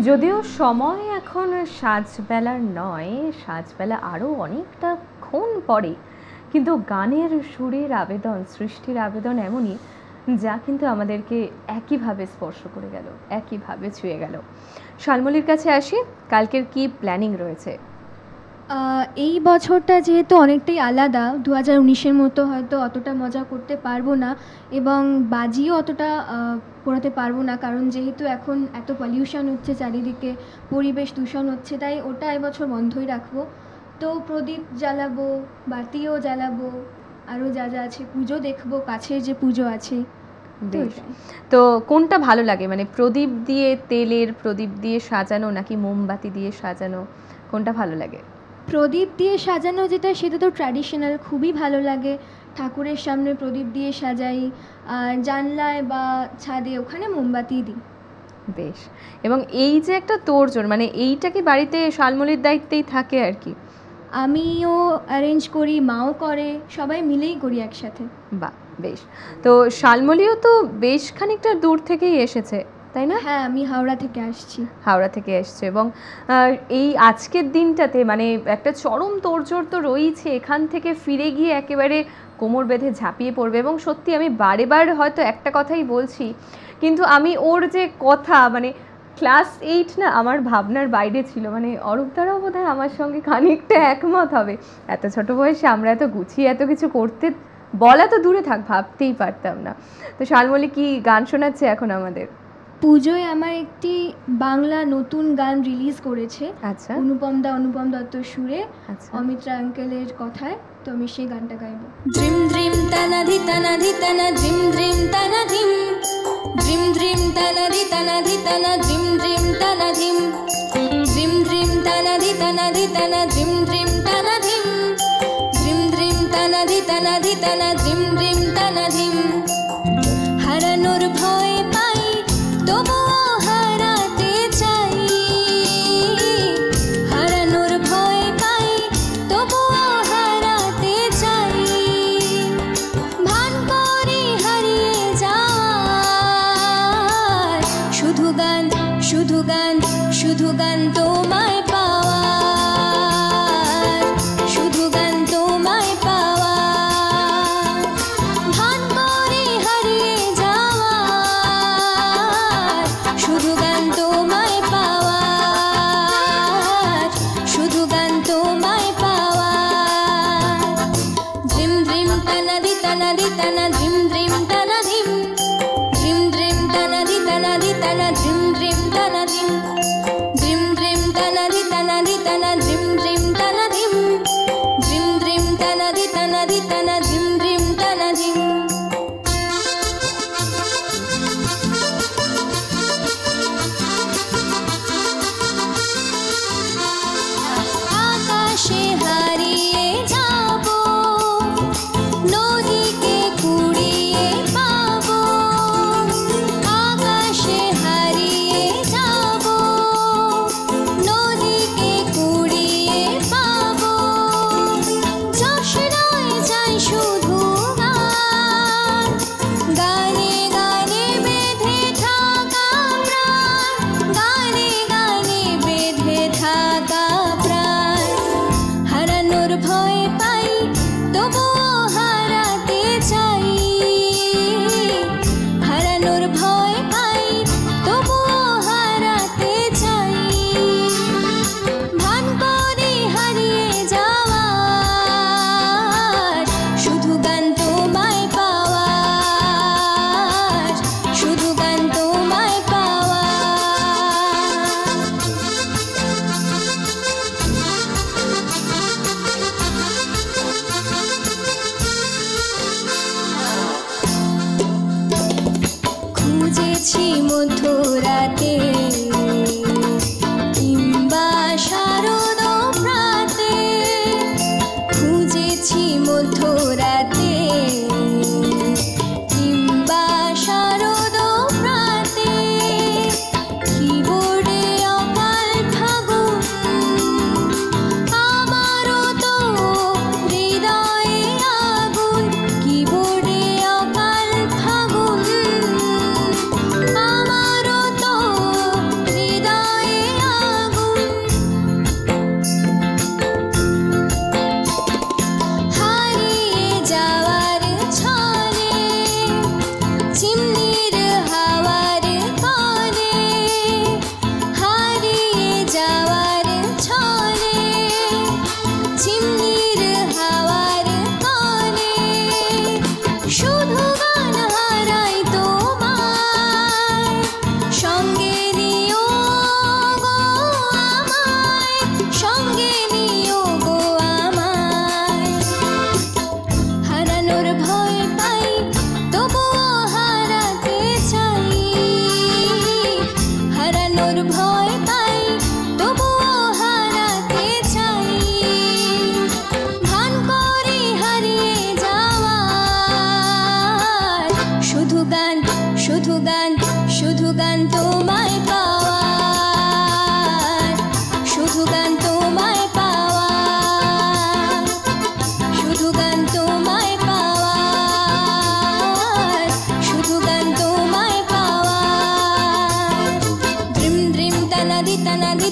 যদিও সময় এখন সাঁঝবেলার নয়, সাঁঝবেলা আরও অনেকটা ক্ষণ পরে, কিন্তু গানের সুরের আবেদন, সৃষ্টির আবেদন এমনই যা কিন্তু আমাদেরকে একইভাবে স্পর্শ করে গেল, একইভাবে ছুঁয়ে গেল। শালমলীর কাছে আসি, কালকের কি প্ল্যানিং রয়েছে? এই বছরটা যেহেতু অনেকটাই আলাদা, 2019-এর মতো হয়তো অতটা মজা করতে পারবো না এবং বাজিও অতটা করাতে পারবো না, কারণ যেহেতু এখন এত পলিউশন হচ্ছে চারিদিকে, পরিবেশ দূষণ হচ্ছে, তাই ওটা এবছর বন্ধই রাখবো। তো প্রদীপ জ্বালাবো, বাতিও জ্বালাবো, আরও যা যা আছে, পুজো দেখবো, কাছের যে পুজো আছে। বেশ। তো কোনটা ভালো লাগে, মানে প্রদীপ দিয়ে, তেলের প্রদীপ দিয়ে সাজানো নাকি মোমবাতি দিয়ে সাজানো, কোনটা ভালো লাগে? প্রদীপ দিয়ে সাজানো যেটা, সেটা তো ট্র্যাডিশনাল, খুবই ভালো লাগে। ঠাকুরের সামনে প্রদীপ দিয়ে সাজাই, আর জানলায় বা ছাদে ওখানে মোমবাতি দিই। বেশ। এবং এই যে একটা তোড়জোড়, মানে এইটা কি বাড়িতে শালমলীর দায়িত্বেই থাকে আর কি? আমিও অ্যারেঞ্জ করি, মাও করে, সবাই মিলেই করি একসাথে। বাহ, বেশ। তো শালমলীও তো বেশ খানিকটা দূর থেকেই এসেছে, তাই না? হ্যাঁ, আমি হাওড়া থেকে আসছি। হাওড়া থেকে এসছে, এবং এই আজকের দিনটাতে মানে একটা চরম তোড়জোড় তো রয়েছে, এখান থেকে ফিরে গিয়ে একেবারে কোমর বেঁধে ঝাঁপিয়ে পড়বে। এবং সত্যি আমি বারে বার হয়তো একটা কথাই বলছি, কিন্তু আমি ওর যে কথা, মানে ক্লাস 8 না, আমার ভাবনার বাইরে ছিল। মানে অরূপদারাও বোধহয় আমার সঙ্গে খানিকটা একমত হবে, এত ছোট বয়সে আমরা এত গুছিয়ে এত কিছু করতে, বলা তো দূরে থাক, ভাবতেই পারতাম না। তো শালমলী কি গান শোনাচ্ছে এখন আমাদের? পুজোয় আমার একটি বাংলা নতুন গান রিলিজ করেছে। আচ্ছা, অনুপম দত্ত সুরে, আচ্ছা। অমিত্রা আঙ্কেলের কথায়, তো আমি সেই গানটা গাইবো। ধ্রিম ধ্রিম তানাধি তানাধি তানা ধ্রিম ধ্রিম তানাধিম, ধ্রিম ধ্রিম তানাধি তানাধি তানা ধ্রিম ধ্রিম তানাধিম, ধ্রিম ধ্রিম তানাধি তানাধি তানা ধ্রিম ধ্রিম তানাধিম, ধ্রিম ধ্রিম তানাধি তানাধি তানা ধ্রিম ধ্রিম তানাধিম। হারানোর ভয় পাই, তবুও হারাতে চাই, হারানোর ভয় পাই, তবুও হারাতে চাই। ভান করে হারিয়ে যাওয়ার, শুধু গান, শুধু গান, শুধু গান তোমায় পাওয়ার, শুধু গান তোমায় পাওয়ার। ভান করে হারিয়ে যাওয়ার, শুধু গান তোমায় পাওয়ার, শুধু গান তোমায় পাওয়ার। ধ্রিম ধ্রিম তানাধি তানাধি তানা ধ্রিম ধ্রিম তানাধিম, ধ্রিম ধ্রিম তানাধি তানাধি তানা ধ্রিম ধ্রিম তানাধিম, ধ্রিম ধ্রিম তানাধি তানাধি তানা ধ্রিম ধ্রিম তানাধিম, ধ্রিম ধ্রিম তানাধি তানাধি তানা ধ্রিম ধ্রিম তানাধিম। আকাশে হারিয়ে যাব, নদীকে কুড়িয়ে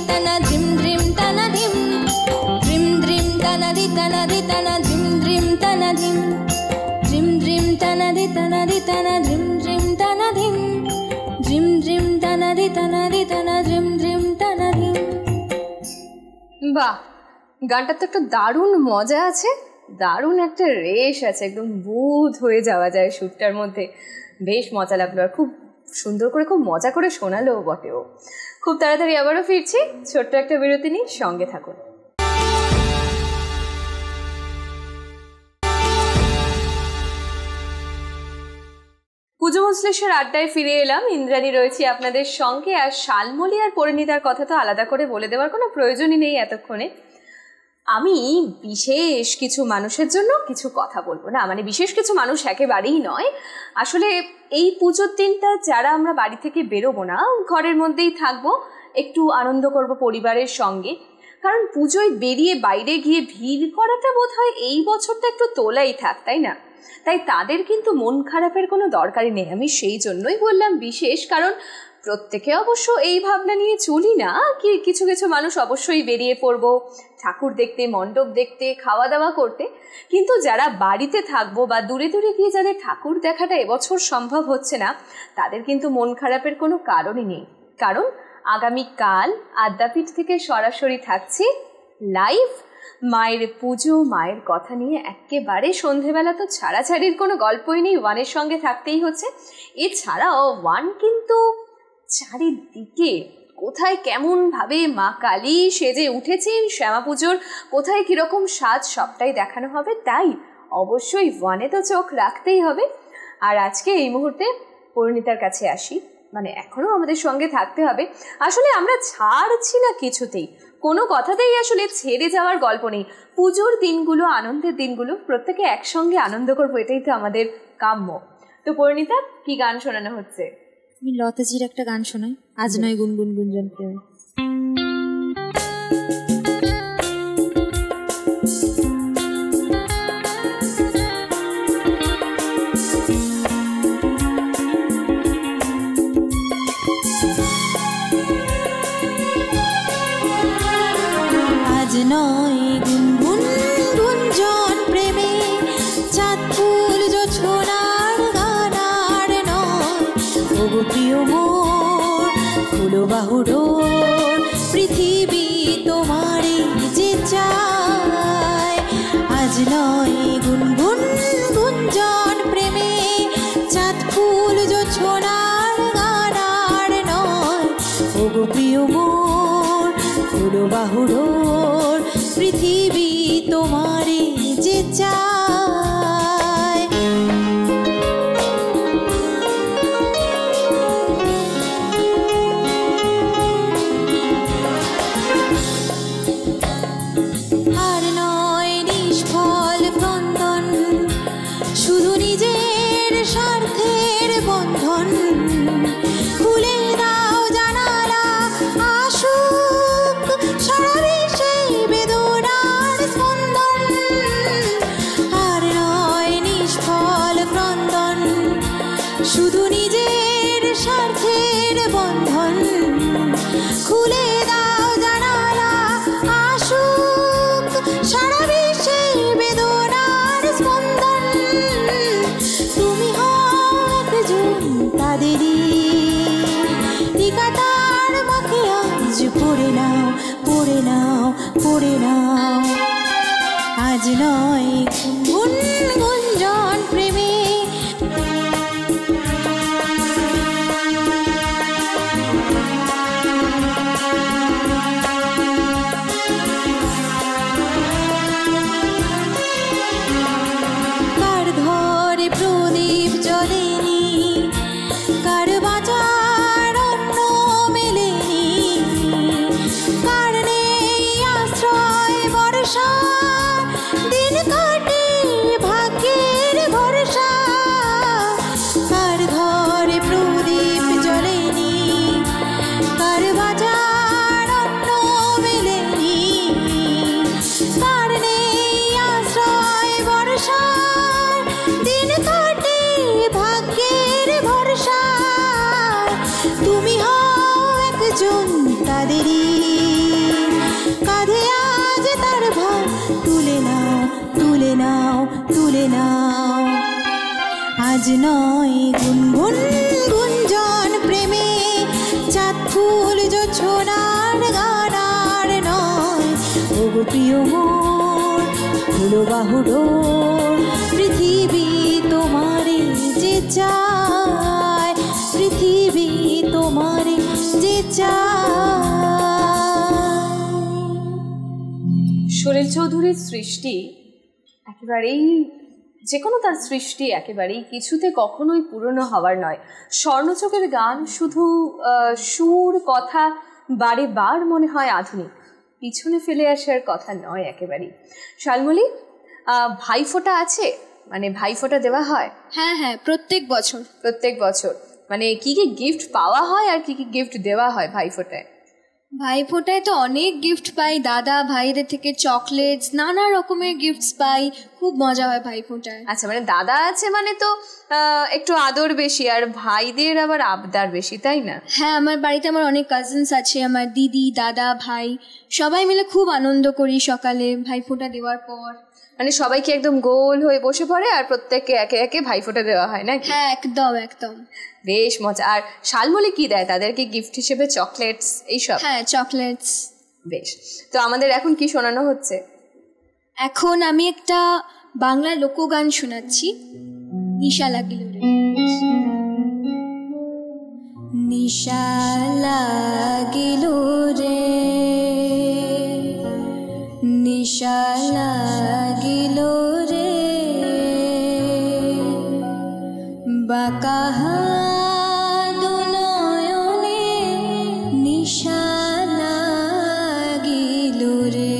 tana dhim dhim tana dhim dhim dhim tana di tana dhim dhim tana dhim dhim dhim tana di tana dhim dhim tana dhim dhim dhim tana di tana dhim dhim tana dhim। বাহ, গানটা তো একটা দারুণ মজা আছে, দারুণ একটা রেশ আছে, একদম বুধ হয়ে যাওয়া যায় সুরটার মধ্যে। বেশ মজা লাগলো, আর খুব সুন্দর করে খুব মজা করে শোনালো বটেও। খুব তাড়াতাড়ি আবারও ফিরছি, ছোট্ট একটা বিরতি নিয়ে সঙ্গে থাকুন। পুজো মজলিসের আড্ডায় ফিরে এলাম, ইন্দ্রাণী রয়েছি আপনাদের সঙ্গে। আর শালমলী আর পরিণীতার কথা তো আলাদা করে বলে দেওয়ার কোনো প্রয়োজনই নেই এতক্ষণে। আমি বিশেষ কিছু মানুষের জন্য কিছু কথা বলবো না, মানে বিশেষ কিছু মানুষ একেবারেই নয়। আসলে এই পুজোর দিনটা যারা আমরা বাড়ি থেকে বেরোবো না, ঘরের মধ্যেই থাকবো, একটু আনন্দ করব পরিবারের সঙ্গে। কারণ পুজোয় বেরিয়ে বাইরে গিয়ে ভিড় করাটা বোধ হয় এই বছরটা একটু তোলাই থাক, তাই না? তাই তাদের কিন্তু মন খারাপের কোনো দরকারই নেই। আমি সেই জন্যই বললাম বিশেষ, কারণ প্রত্যেকে অবশ্য এই ভাবনা নিয়ে চলি না, কি কিছু কিছু মানুষ অবশ্যই বেরিয়ে পড়বো ঠাকুর দেখতে, মণ্ডপ দেখতে, খাওয়া দাওয়া করতে। কিন্তু যারা বাড়িতে থাকবো বা দূরে দূরে গিয়ে যাদের ঠাকুর দেখাটা এবছর সম্ভব হচ্ছে না, তাদের কিন্তু মন খারাপের কোনো কারণই নেই। কারণ আগামীকাল আদ্যাপীঠ থেকে সরাসরি থাকছি লাইভ মায়ের পুজো, মায়ের কথা নিয়ে একেবারে সন্ধেবেলা তো ছাড়াছাড়ির কোনো গল্পই নেই, ওয়ানের সঙ্গে থাকতেই হচ্ছে। এছাড়াও ওয়ান কিন্তু চারিদিকে কোথায় কেমনভাবে মা কালী সেজে উঠেছেন, শ্যামা পুজোর কোথায় কীরকম সাজ, সবটাই দেখানো হবে। তাই অবশ্যই ওয়ানে তো চোখ রাখতেই হবে। আর আজকে এই মুহূর্তে পরিণীতার কাছে আসি, মানে এখনও আমাদের সঙ্গে থাকতে হবে। আসলে আমরা ছাড়ছি না কিছুতেই, কোনো কথাতেই আসলে ছেড়ে যাওয়ার গল্প নেই। পুজোর দিনগুলো, আনন্দের দিনগুলো প্রত্যেকে একসঙ্গে আনন্দ করবো, এটাই তো আমাদের কাম্য। তো পরিণীতা, কি গান শোনানো হচ্ছে? আমি লতাজির একটা গান শোনাই, আজ নয় গুনগুন গুঞ্জন প্রেমে। আজ নয় গুনগুন গুঞ্জন প্রেমে, চাঁদ ফুল জোছনার গান আর নয়। ওগো প্রিয় মোর খুলো বাহু ডোর, পৃথিবী তোমারে যে চায়। আজ নয় গুনগুন গুঞ্জন প্রেমে, চাঁদ ফুল জোছনার গান আর নয়। ওগো প্রিয় মোর খুলো বাহু ডোর, পৃথিবী তোমারে যে চায়। আর নয় নিষ্ফল ক্রন্দন, শুধু নিজের স্বার্থের বন্ধন। খুলে দাও জানালা, আসুক সরাবে সেই বেদনার স্পন্দন। আর নয় নিষ্ফল ক্রন্দন, শুধু নিজের স্বার্থের বন্ধন। খুলে দাও জানালা, আসুক সরাবে সেই বেদনার স্পন্দন। তুমি হও একজন তাদেরই, নিকাতার মুখে আজ পড়ে নাও, পড়ে নাও, পড়ে নাও। আজ নয় গুন গুঞ্জন প্রেমে, কার ঘরে প্রদীপ জ্বলেনি, কার বাঁচার অন্ন মেলেনি, কার নেই আশ্রয় বর্ষা, দিন কাটে ভাগ্যে তুলে নাও। আজ নয় গুনগুন গুঞ্জন প্রেমে, চাঁদ ফুল জোছনার গান আর নয়। ওগো প্রিয় মোর হলো বাহুডোর, পৃথিবী তোমারে যে চায়, পৃথিবী তোমারে যে চায়। সলিল চৌধুরীর সৃষ্টি একেবারেই, যে কোনো তার সৃষ্টি একেবারেই কিছুতে কখনোই পুরনো হওয়ার নয়। স্বর্ণচোখের গান শুধু সুর কথা বারে বার মনে হয় আধুনিক, পিছনে ফেলে আসার কথা নয় একেবারেই। শালমলী, ভাইফোঁটা আছে, মানে ভাইফোঁটা দেওয়া হয়? হ্যাঁ হ্যাঁ, প্রত্যেক বছর। প্রত্যেক বছর মানে কি কি গিফট পাওয়া হয় আর কি কি গিফট দেওয়া হয় ভাইফোঁটায়? ভাইফোঁটায় তো অনেক গিফট পাই, দাদা ভাইদের থেকে চকলেটস, নানা রকমের গিফটস পাই, খুব মজা হয় ভাইফোঁটায়। আচ্ছা, মানে দাদা আছে মানে তো একটু আদর বেশি, আর ভাইদের আবার আবদার বেশি, তাই না? হ্যাঁ, আমার বাড়িতে আমার অনেক কাজিনস আছে, আমার দিদি, দাদা, ভাই, সবাই মিলে খুব আনন্দ করি সকালে ভাইফোঁটা দেওয়ার পর। মানে সবাইকে একদম গোল হয়ে বসে পড়ে আর প্রত্যেককে একে একে ভাইফোঁটা দেওয়া হয় না? হ্যাঁ, একদম একদম, বেশ মজা। আর শালমলী কি দেয় তাদেরকে গিফট হিসেবে? চকলেটস এইসব? হ্যাঁ, চকলেটস। বেশ, তো আমাদের এখন কি শোনানো হচ্ছে? এখন আমি একটা বাংলা লোকগান শোনাচ্ছি, নিশা লাগিল রে। নিশা লাগিল রে, নিশা লাগিল রে, বাঁকা দু নয়নে নিশা লাগিল রে,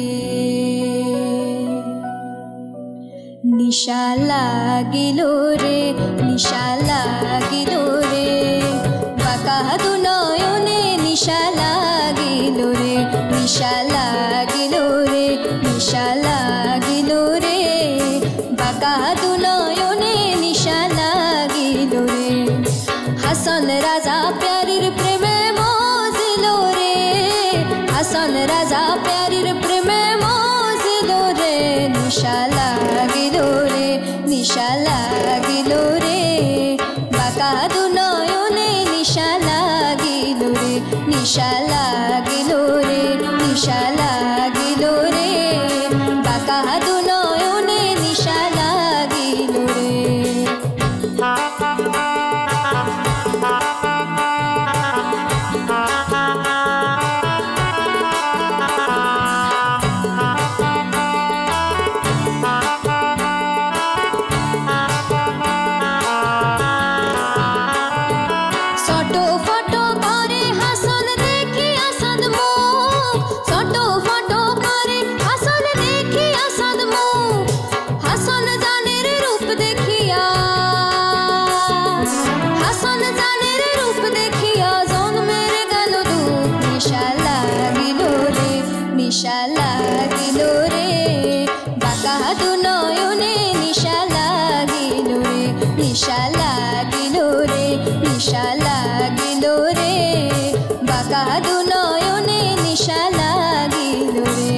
নিশা লাগিল রে, নিশা লাগিল রে, বাঁকা দু নয়নে নিশা লাগিল রে, নিশা লাগিল রে, নিশা লাগিল রে, বাঁকা দু নয়নে নিশা লাগিল রে। হাসন রাজা প্যারির প্রেমে মজিল রে, হাসন রাজা প্যারির প্রেমে মজিল রে, নিশা লাগিল রে, নিশা লাগিল রে, বাঁকা দু নয়নে নিশা লাগিল রে, নিশা লাগিল রে, নিশা লাগিল রে, বাঁকা দু নয়নে নিশা লাগিল রে। নিশা লাগিল রে, বাঁকা দু নয়নে নিশা লাগিল রে, নিশা লাগিল রে, নিশা লাগিল রে, বাঁকা দু নয়নে নিশা লাগিল রে।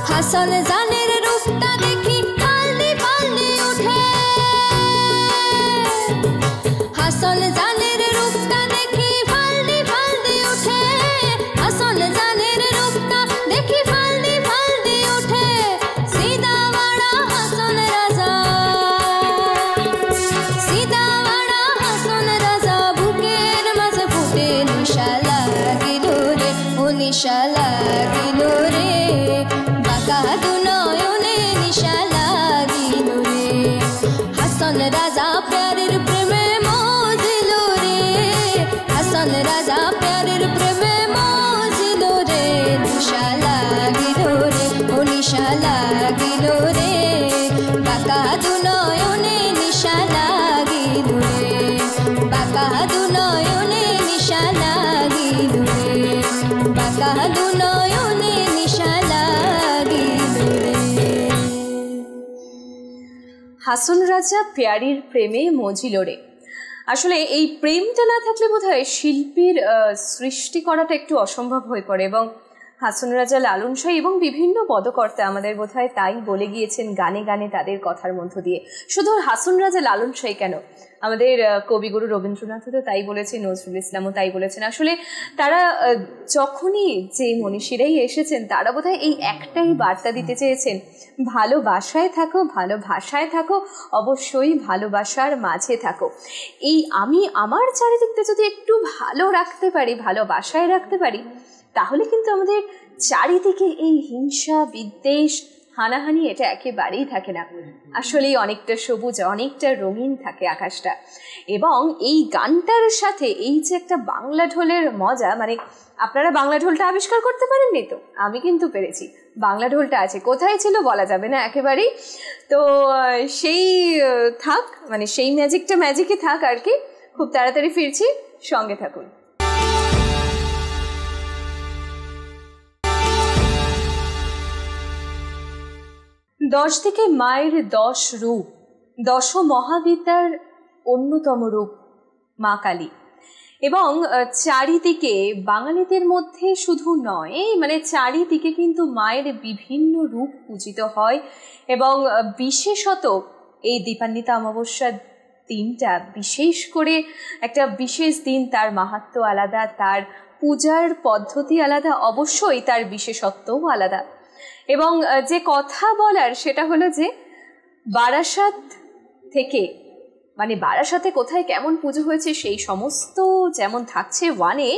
হাসন জানের রূপটা দেখি পাল্লি পাল্লি উঠে, হাসন জানের রূপটা দেখি পাল্লি পাল্লি উঠে, হাসন জানের রূপটা দেখি পাল্লি পাল্লি উঠে, সিদাওয়াড়া হাসন রাজা, সিদাওয়াড়া হাসন রাজা, বুকের মাঝে ফুটে নিশা লাগিল রে, ও নিশা লাগিল রে, বাঁকা দু নয়নে হাসন রাজা প্যারির প্রেমে মজিল রে। আসলে এই প্রেমটা না থাকলে বোধহয় শিল্পীর সৃষ্টি করাটা একটু অসম্ভব হয়ে পড়ে, এবং হাসন রাজা, লালন শাহ এবং বিভিন্ন পদকর্তা আমাদের বোধহয় তাই বলে গিয়েছেন গানে গানে তাদের কথার মধ্য দিয়ে। শুধু হাসন রাজা, লালন শাহ কেন, আমাদের কবিগুরু রবীন্দ্রনাথও তো তাই বলেছেন, নজরুল ইসলামও তাই বলেছেন। আসলে তারা যখনই যে মনীষীরাই এসেছেন তারা বোধহয় এই একটাই বার্তা দিতে চেয়েছেন, ভালোবাসায় থাকো, ভালো ভাষায় থাকো, অবশ্যই ভালোবাসার মাঝে থাকো। এই আমি আমার চারিদিকটা যদি একটু ভালো রাখতে পারি, ভালোবাসায় রাখতে পারি, তাহলে কিন্তু আমাদের চারিদিকে এই হিংসা, বিদ্বেষ, হানাহানি এটা একেবারেই থাকে না। আসলেই অনেকটা সবুজ, অনেকটা রঙিন থাকে আকাশটা। এবং এই গানটার সাথে এই যে একটা বাংলা ঢোলের মজা, মানে আপনারা বাংলা ঢোলটা আবিষ্কার করতে পারেননি তো, আমি কিন্তু পেরেছি। বাংলা ঢোলটা আছে, কোথায় ছিল বলা যাবে না একেবারেই। তো সেই থাক, মানে সেই ম্যাজিকটা ম্যাজিকে থাক আর কি। খুব তাড়াতাড়ি ফিরছি, সঙ্গে থাকুন। 10 দিকে মায়ের 10 রূপ, 10 মহাবিদ্যার অন্যতম রূপ মা কালী। এবং চারিদিকে বাঙালিদের মধ্যে শুধু নয়, মানে চারিদিকে কিন্তু মায়ের বিভিন্ন রূপ পূজিত হয়। এবং বিশেষত এই দীপান্বিতা অমাবস্যার দিনটা বিশেষ করে একটা বিশেষ দিন, তার মাহাত্ম্য আলাদা, তার পূজার পদ্ধতি আলাদা, অবশ্যই তার বিশেষত্বও আলাদা। এবং যে কথা বলার সেটা হলো যে বারাসাত থেকে, মানে বারাসাতে কোথায় কেমন পুজো হয়েছে সেই সমস্ত যেমন থাকছে ওয়ানে,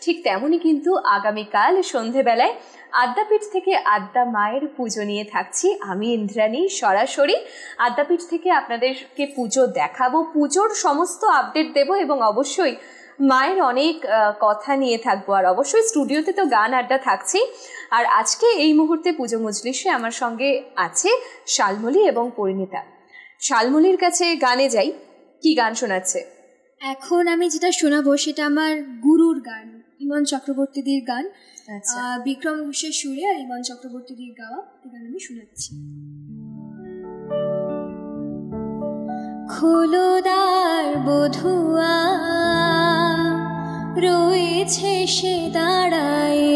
ঠিক তেমনই কিন্তু আগামীকাল সন্ধেবেলায় আদ্যাপীঠ থেকে আদ্যা মায়ের পুজো নিয়ে থাকছি আমি, ইন্দ্রাণী, সরাসরি আদ্যাপীঠ থেকে আপনাদেরকে পুজো দেখাবো, পুজোর সমস্ত আপডেট দেব, এবং অবশ্যই মায়ের অনেক কথা নিয়ে থাকবো। আর অবশ্যই স্টুডিওতে তো গান আড্ডা থাকছেই। আর আজকে এই মুহূর্তে পুজো মজলিসে আমার সঙ্গে আছে শালমলী এবং পরিণীতা। শালমলীর কাছে গানে যাই, কি গান শোনাচ্ছে? এখন আমি যেটা শোনাবো সেটা আমার গুরুর গান, ইমন চক্রবর্তীদির গান। বিক্রম ঘোষের সুরে আর ইমন চক্রবর্তীদির গাওয়া এই গান আমি শোনাচ্ছি। খোলদার বধুয়া রয়েছে সে দাঁড়ায়,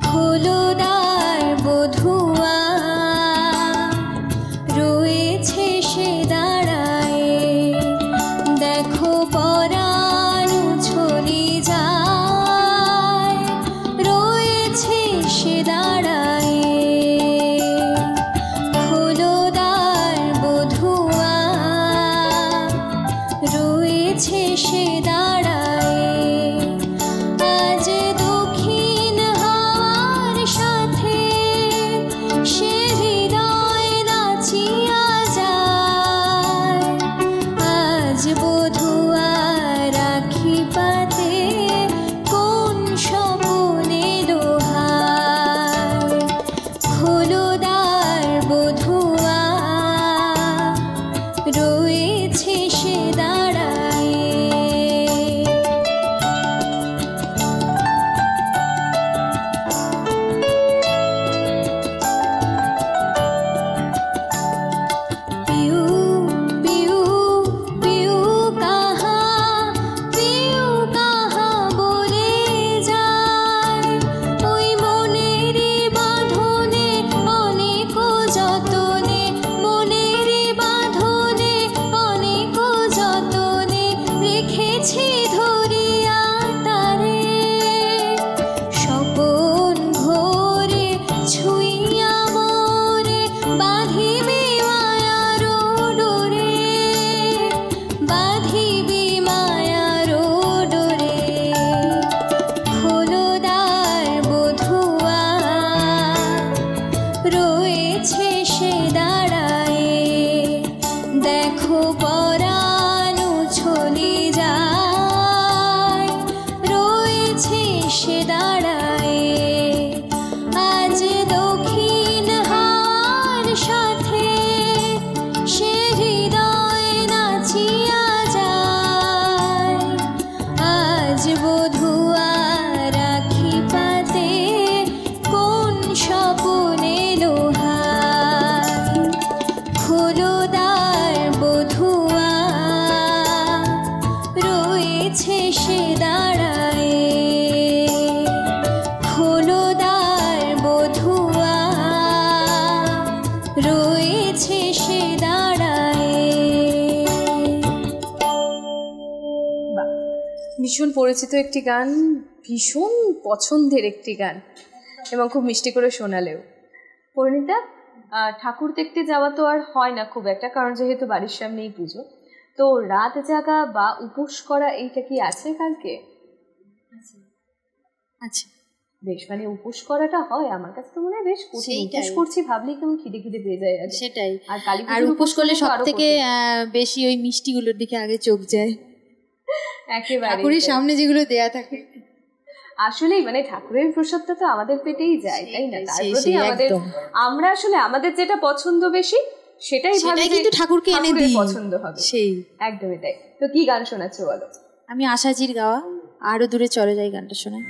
খোলদার বধুয়া রয়েছে সে দাঁড়ায়, দেখো পরাণ উছলি যায়, রয়েছে সে দাঁড়ায়, খোলদার বধুয়া রয়েছে সে দাঁড়ায়, আজ দক্ষিণ হাওয়ার সাথে ভীষণ পরিচিত একটি গান, ভীষণ পছন্দের একটি গান এবং খুব মিষ্টি করে শোনালেও। পরিণীতা, ঠাকুর দেখতে যাওয়া তো আর হয় না খুব একটা, কারণ যেহেতু বাড়ির সামনেই পুজো, তো রাত জাগা বা উপোস করা এইটা কি আছে কালকে? আচ্ছা, বেশ, মানে উপোস করাটা হয় আমার কাছে তো মনে হয় বেশ কঠিন। উপোস করছি ভাবলেই কেমন খিদে খিদে পেয়ে যায়। সেটাই। আর কালী আর উপোস করলে সব থেকে বেশি ওই মিষ্টিগুলোর দিকে আগে চোখ যায়, একেবারে ঠাকুরের সামনে যেগুলো দেয়া থাকে। আসলেই মানে ঠাকুরের প্রসাদটা তো আমাদের পেটেই যায়, তাই না? তার প্রতি আমরা আসলে আমাদের যেটা পছন্দ বেশি সেটাই ভাবি, কিন্তু ঠাকুরকে এনে দিই, পছন্দ হবে। সেই একদমই তাই। তো কি গান শোনাচ্ছো বলো? আমি আশাজির গাওয়া আরো দূরে চলে যাই গানটা শোনাই।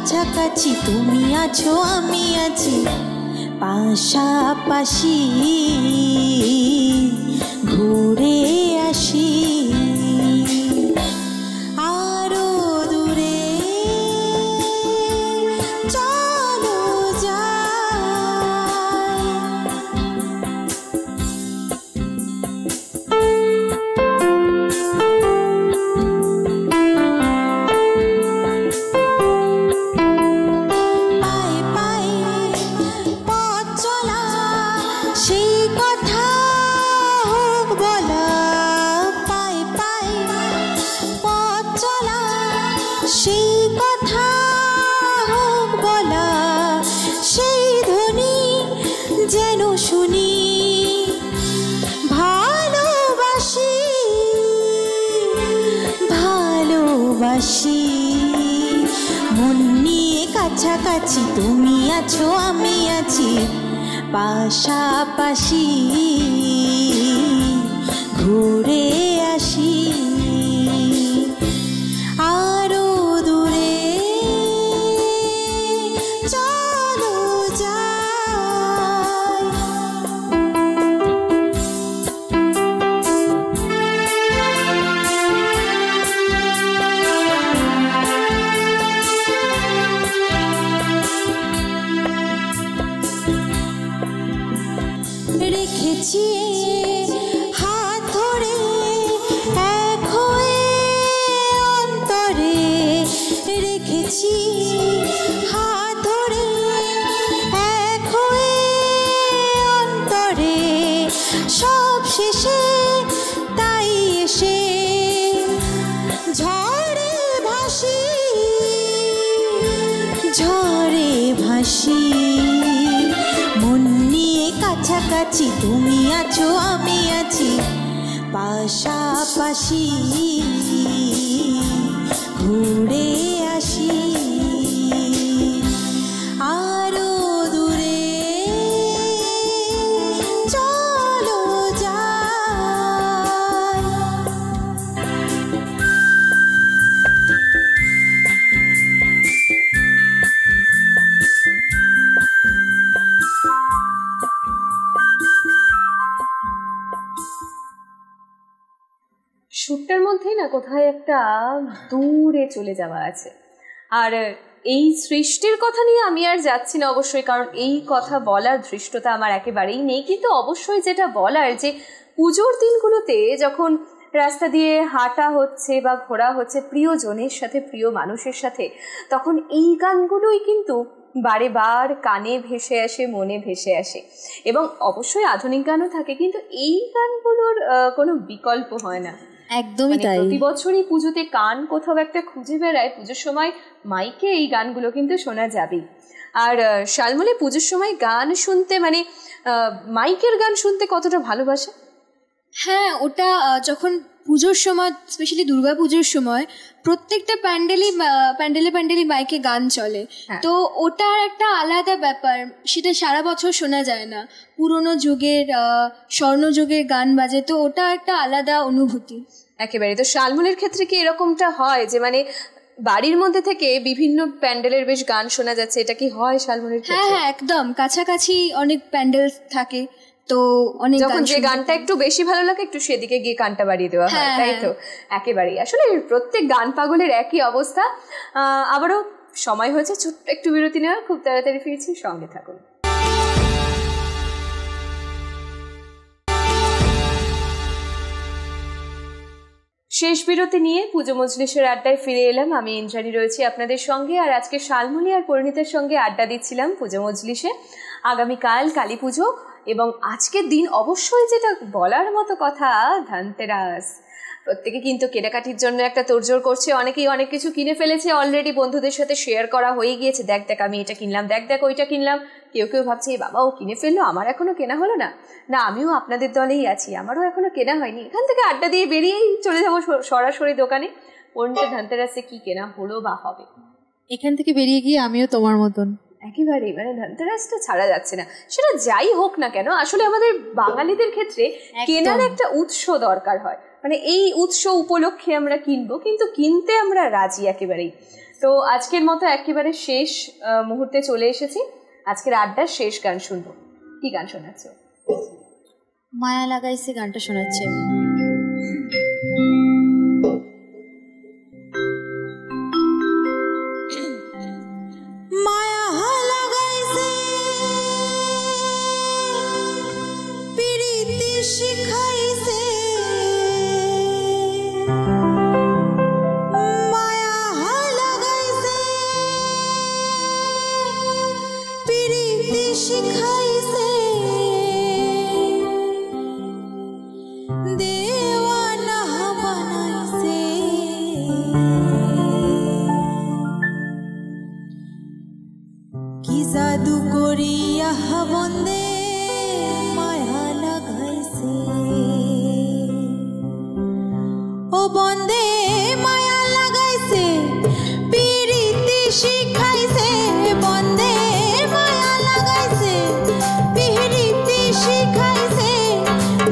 কাছাকাছি তুমি আছো আমি আছি পাশাপাশি, ঘুরে আসি আরো দূরে চলো যাই। মন নিয়ে কাছাকাছি তুমি আছো আমি আছি পাশাপাশি, ঘুরে আসি আরো দূরে চলো যাই। রেখেছি হাত ধরে এক হয়ে অন্তরে, রেখেছি হাত ধরে এক হয়ে অন্তরে, সব শেষে তাই এসে ঝড়ে ভাসি, ঝড়ে ভাসি মন নিয়ে কাছাকাছি তুমি আছো আমি আছি পাশাপাশি, ঘুরে আসি আরো দূরে চলো যাই। সুরটার মধ্যেই না কোথায় একটা দূরে চলে যাওয়া আছে। আর এই সৃষ্টির কথা নিয়ে আমি আর যাচ্ছি না অবশ্যই, কারণ এই কথা বলার ধৃষ্টতা আমার একেবারেই নেই, কিন্তু অবশ্যই যেটা বলার যে পুজোর দিনগুলোতে যখন রাস্তা দিয়ে হাঁটা হচ্ছে বা ঘোরা হচ্ছে প্রিয়জনের সাথে, প্রিয় মানুষের সাথে, তখন এই গানগুলোই কিন্তু বারে বার কানে ভেসে আসে, মনে ভেসে আসে। এবং অবশ্যই আধুনিক গানও থাকে, কিন্তু এই গানগুলোর কোনো বিকল্প হয় না। একদমই তাই। প্রতি বছরই পুজোতে কান কোথাও একটা খুঁজে বেড়ায়, পুজোর সময় মাইকে এই গানগুলো কিন্তু শোনা যাবেই। আর শালমলি, পুজোর সময় গান শুনতে মানে মাইকের গান শুনতে কতটা ভালোবাসে? হ্যাঁ, ওটা যখন পুজোর সময়, স্পেশালি দুর্গা পুজোর সময় প্রত্যেকটা প্যান্ডেলে মাইকে গান চলে, তো ওটার একটা আলাদা ব্যাপার, সেটা সারা বছর শোনা যায় না। পুরোনো যুগের স্বর্ণযুগের গান বাজে, তো ওটা একটা আলাদা অনুভূতি। একেবারে। তো শালমুলের ক্ষেত্রে কি এরকমটা হয় যে মানে বাড়ির মধ্যে থেকে বিভিন্ন প্যান্ডেলের বেশ গান শোনা যাচ্ছে, এটা কি হয় শালমুলের ক্ষেত্রে? হ্যাঁ, একদম কাছাকাছি অনেক প্যান্ডেল থাকে, তো অনেক যখন যে গানটা একটু বেশি ভালো লাগে একটু সেদিকে গিয়ে গানটা বাড়িয়ে দেওয়া হয়, তাই তো? একেবারেই। আসলে প্রত্যেক গান পাগলের একই অবস্থা। আবারও সময় হয়েছে ছোট্ট একটু বিরতি নেওয়ার, খুব তাড়াতাড়ি ফিরছি, সঙ্গে থাকুন। শেষ বিরতি নিয়ে পুজো মজলিসের আড্ডায় ফিরে এলাম। আমি ইন্দ্রাণী রয়েছি আপনাদের সঙ্গে, আর আজকে শালমুলি আর পরিণীতের সঙ্গে আড্ডা দিচ্ছিলাম পুজো মজলিসে। আগামীকাল কালী পুজো, এবং আজকের দিন অবশ্যই যেটা বলার মতো কথা, ধনতেরাস। প্রত্যেকে কিন্তু কেনাকাটির জন্য একটা তোড়জোড় করছে, অনেকেই অনেক কিছু কিনে ফেলেছে অলরেডি, বন্ধুদের সাথে শেয়ার করা হয়ে গিয়েছে, দেখ দেখ আমি এটা কিনলাম, দেখ দেখ ওইটা কিনলাম। কেউ কেউ ভাবছে এই বাবা ও কিনে ফেললো, আমার এখনো কেনা হলো না। না, আমিও আপনাদের দলেই আছি, আমারও এখনো কেনা হয়নি। এখান থেকে আড্ডা দিয়ে বেরিয়েই চলে যাবো সরাসরি দোকানে, পরিণীতে ধনতেরাসে কি কেনা হলো বা হবে। এখান থেকে বেরিয়ে গিয়ে আমিও তোমার মতন একেবারেই, মানে ধনতেরাসটা ছাড়া যাচ্ছে না। সেটা যাই হোক না কেন, আসলে আমাদের বাঙালিদের ক্ষেত্রে কেনার একটা উৎস দরকার হয়, মানে এই উৎস উপলক্ষে আমরা কিনবো, কিন্তু কিনতে আমরা রাজি একেবারেই। তো আজকের মতো একেবারে শেষ মুহূর্তে চলে এসেছি, আজকের আড্ডার শেষ গান শুনবো। কি গান শোনাচ্ছ? মায়া লাগাইছে গানটা শোনাচ্ছে। মায়া লাগাইছে প্রীতি শিখাইছে, মায়া লাগাইছে প্রীতি শিখাইছে, দেওয়ানা বানাইছে, কি জাদু করিয়া বন্দে মায়া লাগাইছে, ও বন্দে মায়া লাগাইছে প্রীতি শিখাইছে, বন্দে মায়া লাগাইছে প্রীতি শিখাইছে,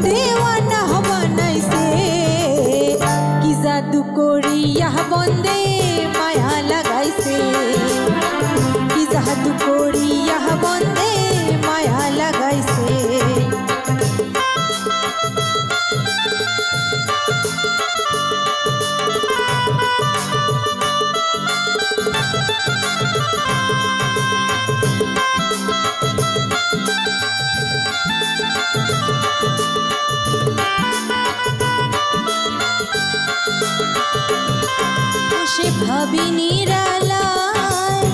দেওয়ানা বানাইছে, কি জাদু করিয়া বন্দে মায়া লাগাইছে, কি জাদু করিয়া বন্দে মায়া লাগাইছে। সে ভাবি নিরালায়,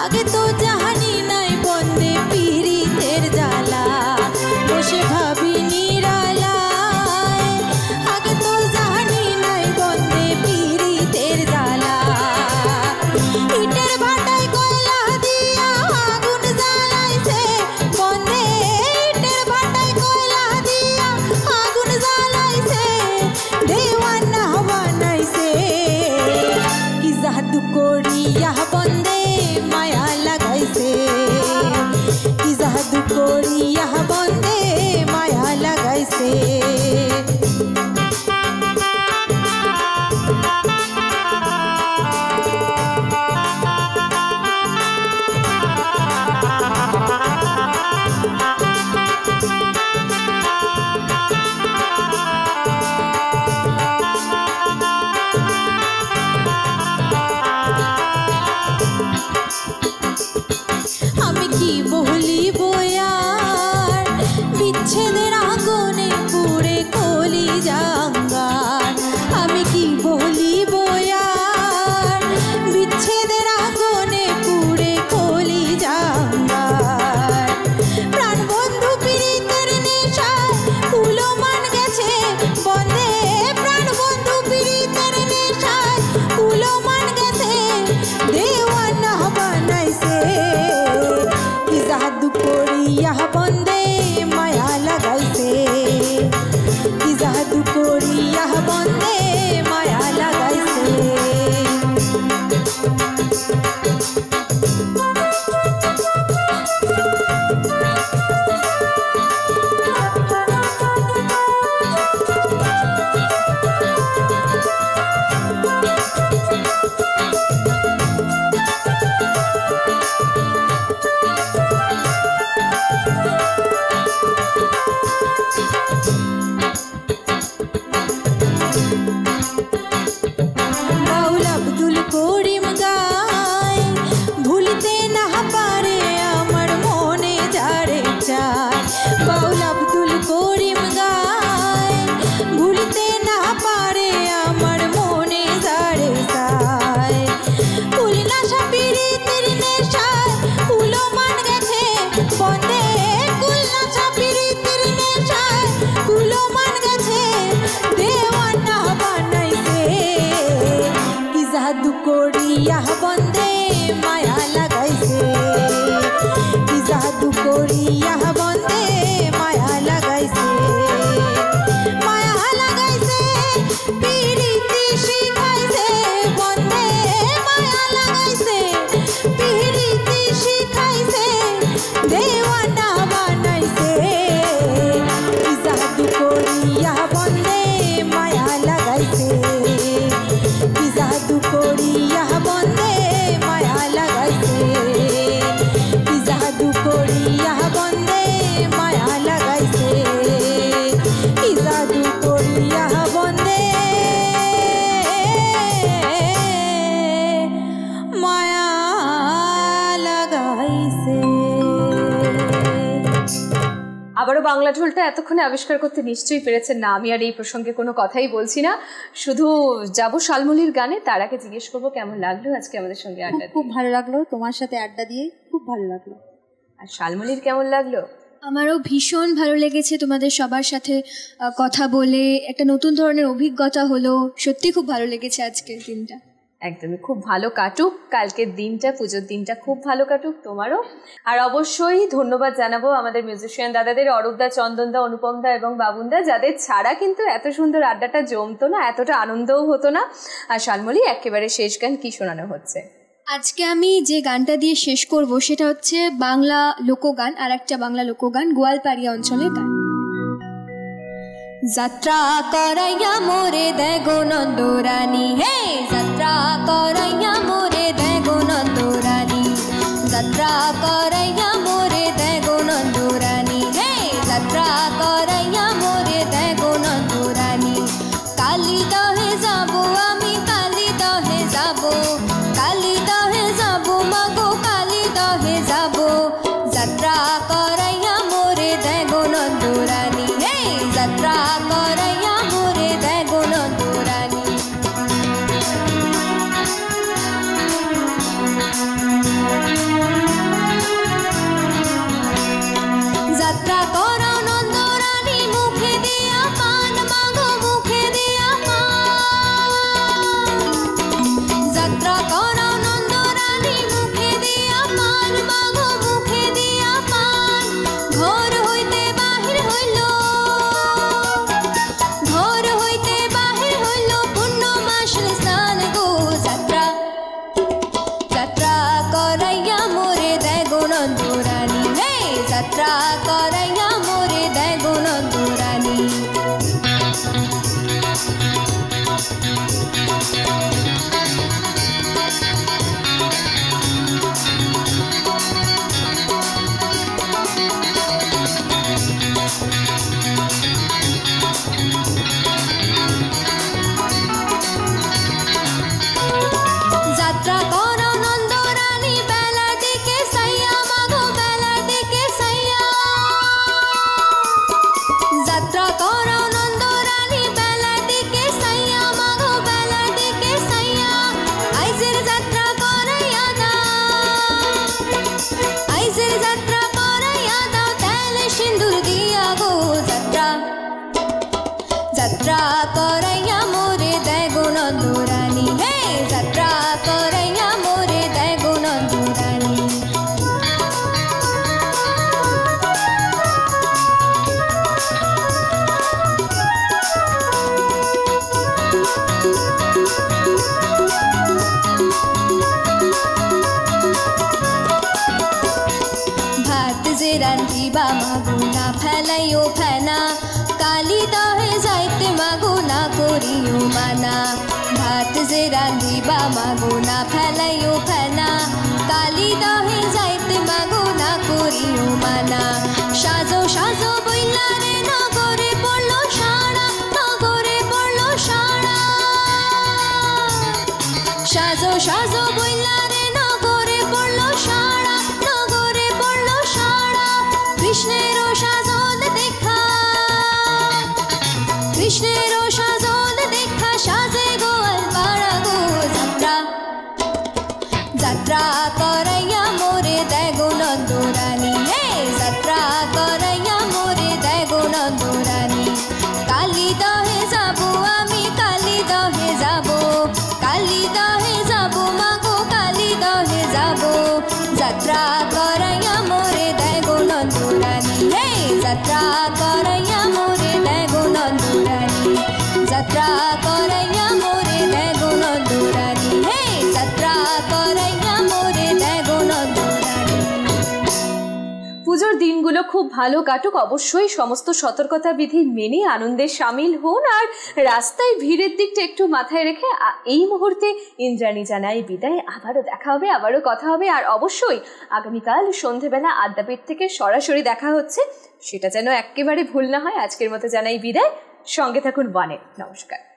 আগে তো জাহানি নাই বন্দে পীড়িতের জ্বালা, বসে ভাবি নিরালায়, আগে তো জাহানি নাই বন্দে পীড়িতের জ্বালা, ইটের ভাটায় কয়লা দিয়া আগুন জ্বালাইছে, বন্দে ইটের ভাটায় কয়লা দিয়া আগুন জ্বালাইছে, দেওয়ানা বানাইছে, কি জাদু করিয়া বন্দে মায়া লাগাইছে, কি জাদু করিয়া বন্দে মায়া লাগাইছে। আমি কি বলিব আর, বিচ্ছেদের আগুনে পুড়ে কলিজা আঙ্গার, আমি কি বলিব আর, বিচ্ছেদের আগুনে পুড়ে কলিজা আঙ্গার, প্রাণ বন্ধু পীড়িতের নেশায় কুলমান গেছে, বন্দে প্রাণ বন্ধু পীড়িতের নেশায় কুলমান গেছে, দেওয়ানা বানাইছে, কি জাদু করিয়া বন্দে মায়া লাগাইছে, কি জাদু করিয়া বন্দে মায়া লাগাইছে। দেওয়ানা বানাইছে কি জাদু করিয়া বন্দে মায়া লাগাইছে কি জাদু করিয়া বন্দে মায়া লাগাইছে কি জাদু করিয়া বন্দে মায়া লাগাইছে কি জাদু করিয়া বন্দে মায়া লাগাইছে। আবারও বাংলা ঢোলটা এতক্ষণে আবিষ্কার করতে নিশ্চয়ই পেরেছেন না। আমি আর এই প্রসঙ্গে কোনো কথাই বলছি না, শুধু যাব শালমলীর গানে। তার আগে জিজ্ঞেস করবো কেমন লাগলো আজকে আমাদের সঙ্গে আড্ডা? খুব ভালো লাগলো, তোমার সাথে আড্ডা দিয়ে খুব ভালো লাগলো। আর শালমলীর কেমন লাগলো? আমারও ভীষণ ভালো লেগেছে তোমাদের সবার সাথে কথা বলে, একটা নতুন ধরনের অভিজ্ঞতা হলো। সত্যি খুব ভালো লেগেছে আজকের দিনটা। একদমই খুব ভালো কাটুক কালকের দিনটা, পুজোর দিনটা খুব ভালো কাটুক তোমারও। আর অবশ্যই ধন্যবাদ জানাবো আমাদের মিউজিশিয়ান দাদাদের, অরূপদা, চন্দনদা, অনুপমদা এবং বাবুনদা, যাদের ছাড়া কিন্তু এত সুন্দর আড্ডাটা জমতো না, এতটা আনন্দও হতো না। আর শালমলী, একেবারে শেষ গান কি শোনানো হচ্ছে? আজকে আমি যে গানটা দিয়ে শেষ করব সেটা হচ্ছে বাংলা লোকগান, আর একটা বাংলা লোকগান, গোয়ালপাড়িয়া অঞ্চলের গান। যাত্রা করাইয়া মোরে দেগো নন্দরানী, হে যাত্রা করাইয়া মোরে দেগো নন্দরানী, যাত্রা করাইয়া মোরে দেগো নন্দরানী, হে যাত্রা করাইয়া মোরে দেগো নন্দরানী। কালী দহে যাব আমি, কালী দহে যাব, কালী দহে যাব মাগো, কালী দহে যাব, যাত্রা করাইয়া মোরে দেগো নন্দরানী, হে যাত্রা করাইয়া মোরে দেগো নন্দরানী। যাত্রা করো নন্দরানী, মুখে দিয়া পান মাগো, মুখে দিয়া পান। যাত্রা করো নন্দরানী, মুখে দিয়া পান মাগো, মুখে দিয়া পান। ঘর হইতে বাহির হইল, ঘর হইতে বাহির হইল, পূর্ণ মাসের স্নান গো। যাত্রা যাত্রা করাইয়া মোরে দেগো নন্দরানী, হে যাত্রা করাইয়া মোরে দেগো নন্দরানী। যাত্রা করো নন্দরানী, বেলার দিকে সাইয়া মাগো, বেলার দিকে সাইয়া। যাত্রা করো নন্দরানী, বেলার দিকে সাইয়া মাগো, বেলার দিকে সাইয়া। আইজের যাত্রা করাইয়া দাও, আইজের যাত্রা করাইয়া দাও, তেলে সিন্দুর দিয়া গো। যাত্রা যাত্রা করাইয়া মোরে দেগো নন্দরানী, হে যাত্রা করাইয়া মোরে দেগো নন্দরানী। ভাত যে রান্ধিবা মাগো, না ফেলাইও ফেনা, কালী দহে যাইতে মাগো, না করিও মানা। ভাত যে রান্ধিবা মাগো, না ফেলাইও ফেনা, কালী দহে যাইতে মাগো, না করিও মানা। সাজো সাজো বইলা রে, নগরে পড়লো সারা, নগরে পড়লো সারা। সাজো সাজো বইলা রে, নগরে পড়লো সারা, নগরে পড়লো সারা। কৃষ্ণেরও সাজন দেখা, কৃষ্ণেরও সাজন দেখা, সাজে গোয়ালপাড়া গো। যাত্রা যাত্রা করাইয়া মোরে দেগো নন্দরানী, হে যাত্রা করাইয়া দিনগুলো খুব ভালো কাটুক, অবশ্যই সমস্ত সতর্কতা বিধি মেনে আনন্দে সামিল হন, আর রাস্তায় ভিড়ের দিকটা একটু মাথায় রেখে এই মুহূর্তে ইন্দ্রাণী জানাই বিদায়। আবারও দেখা হবে, আবারও কথা হবে, আর অবশ্যই আগামীকাল সন্ধেবেলা আদ্যাপীঠ থেকে সরাসরি দেখা হচ্ছে, সেটা যেন একেবারে ভুল না হয়। আজকের মতো জানাই বিদায়, সঙ্গে থাকুন ওয়ানে। নমস্কার।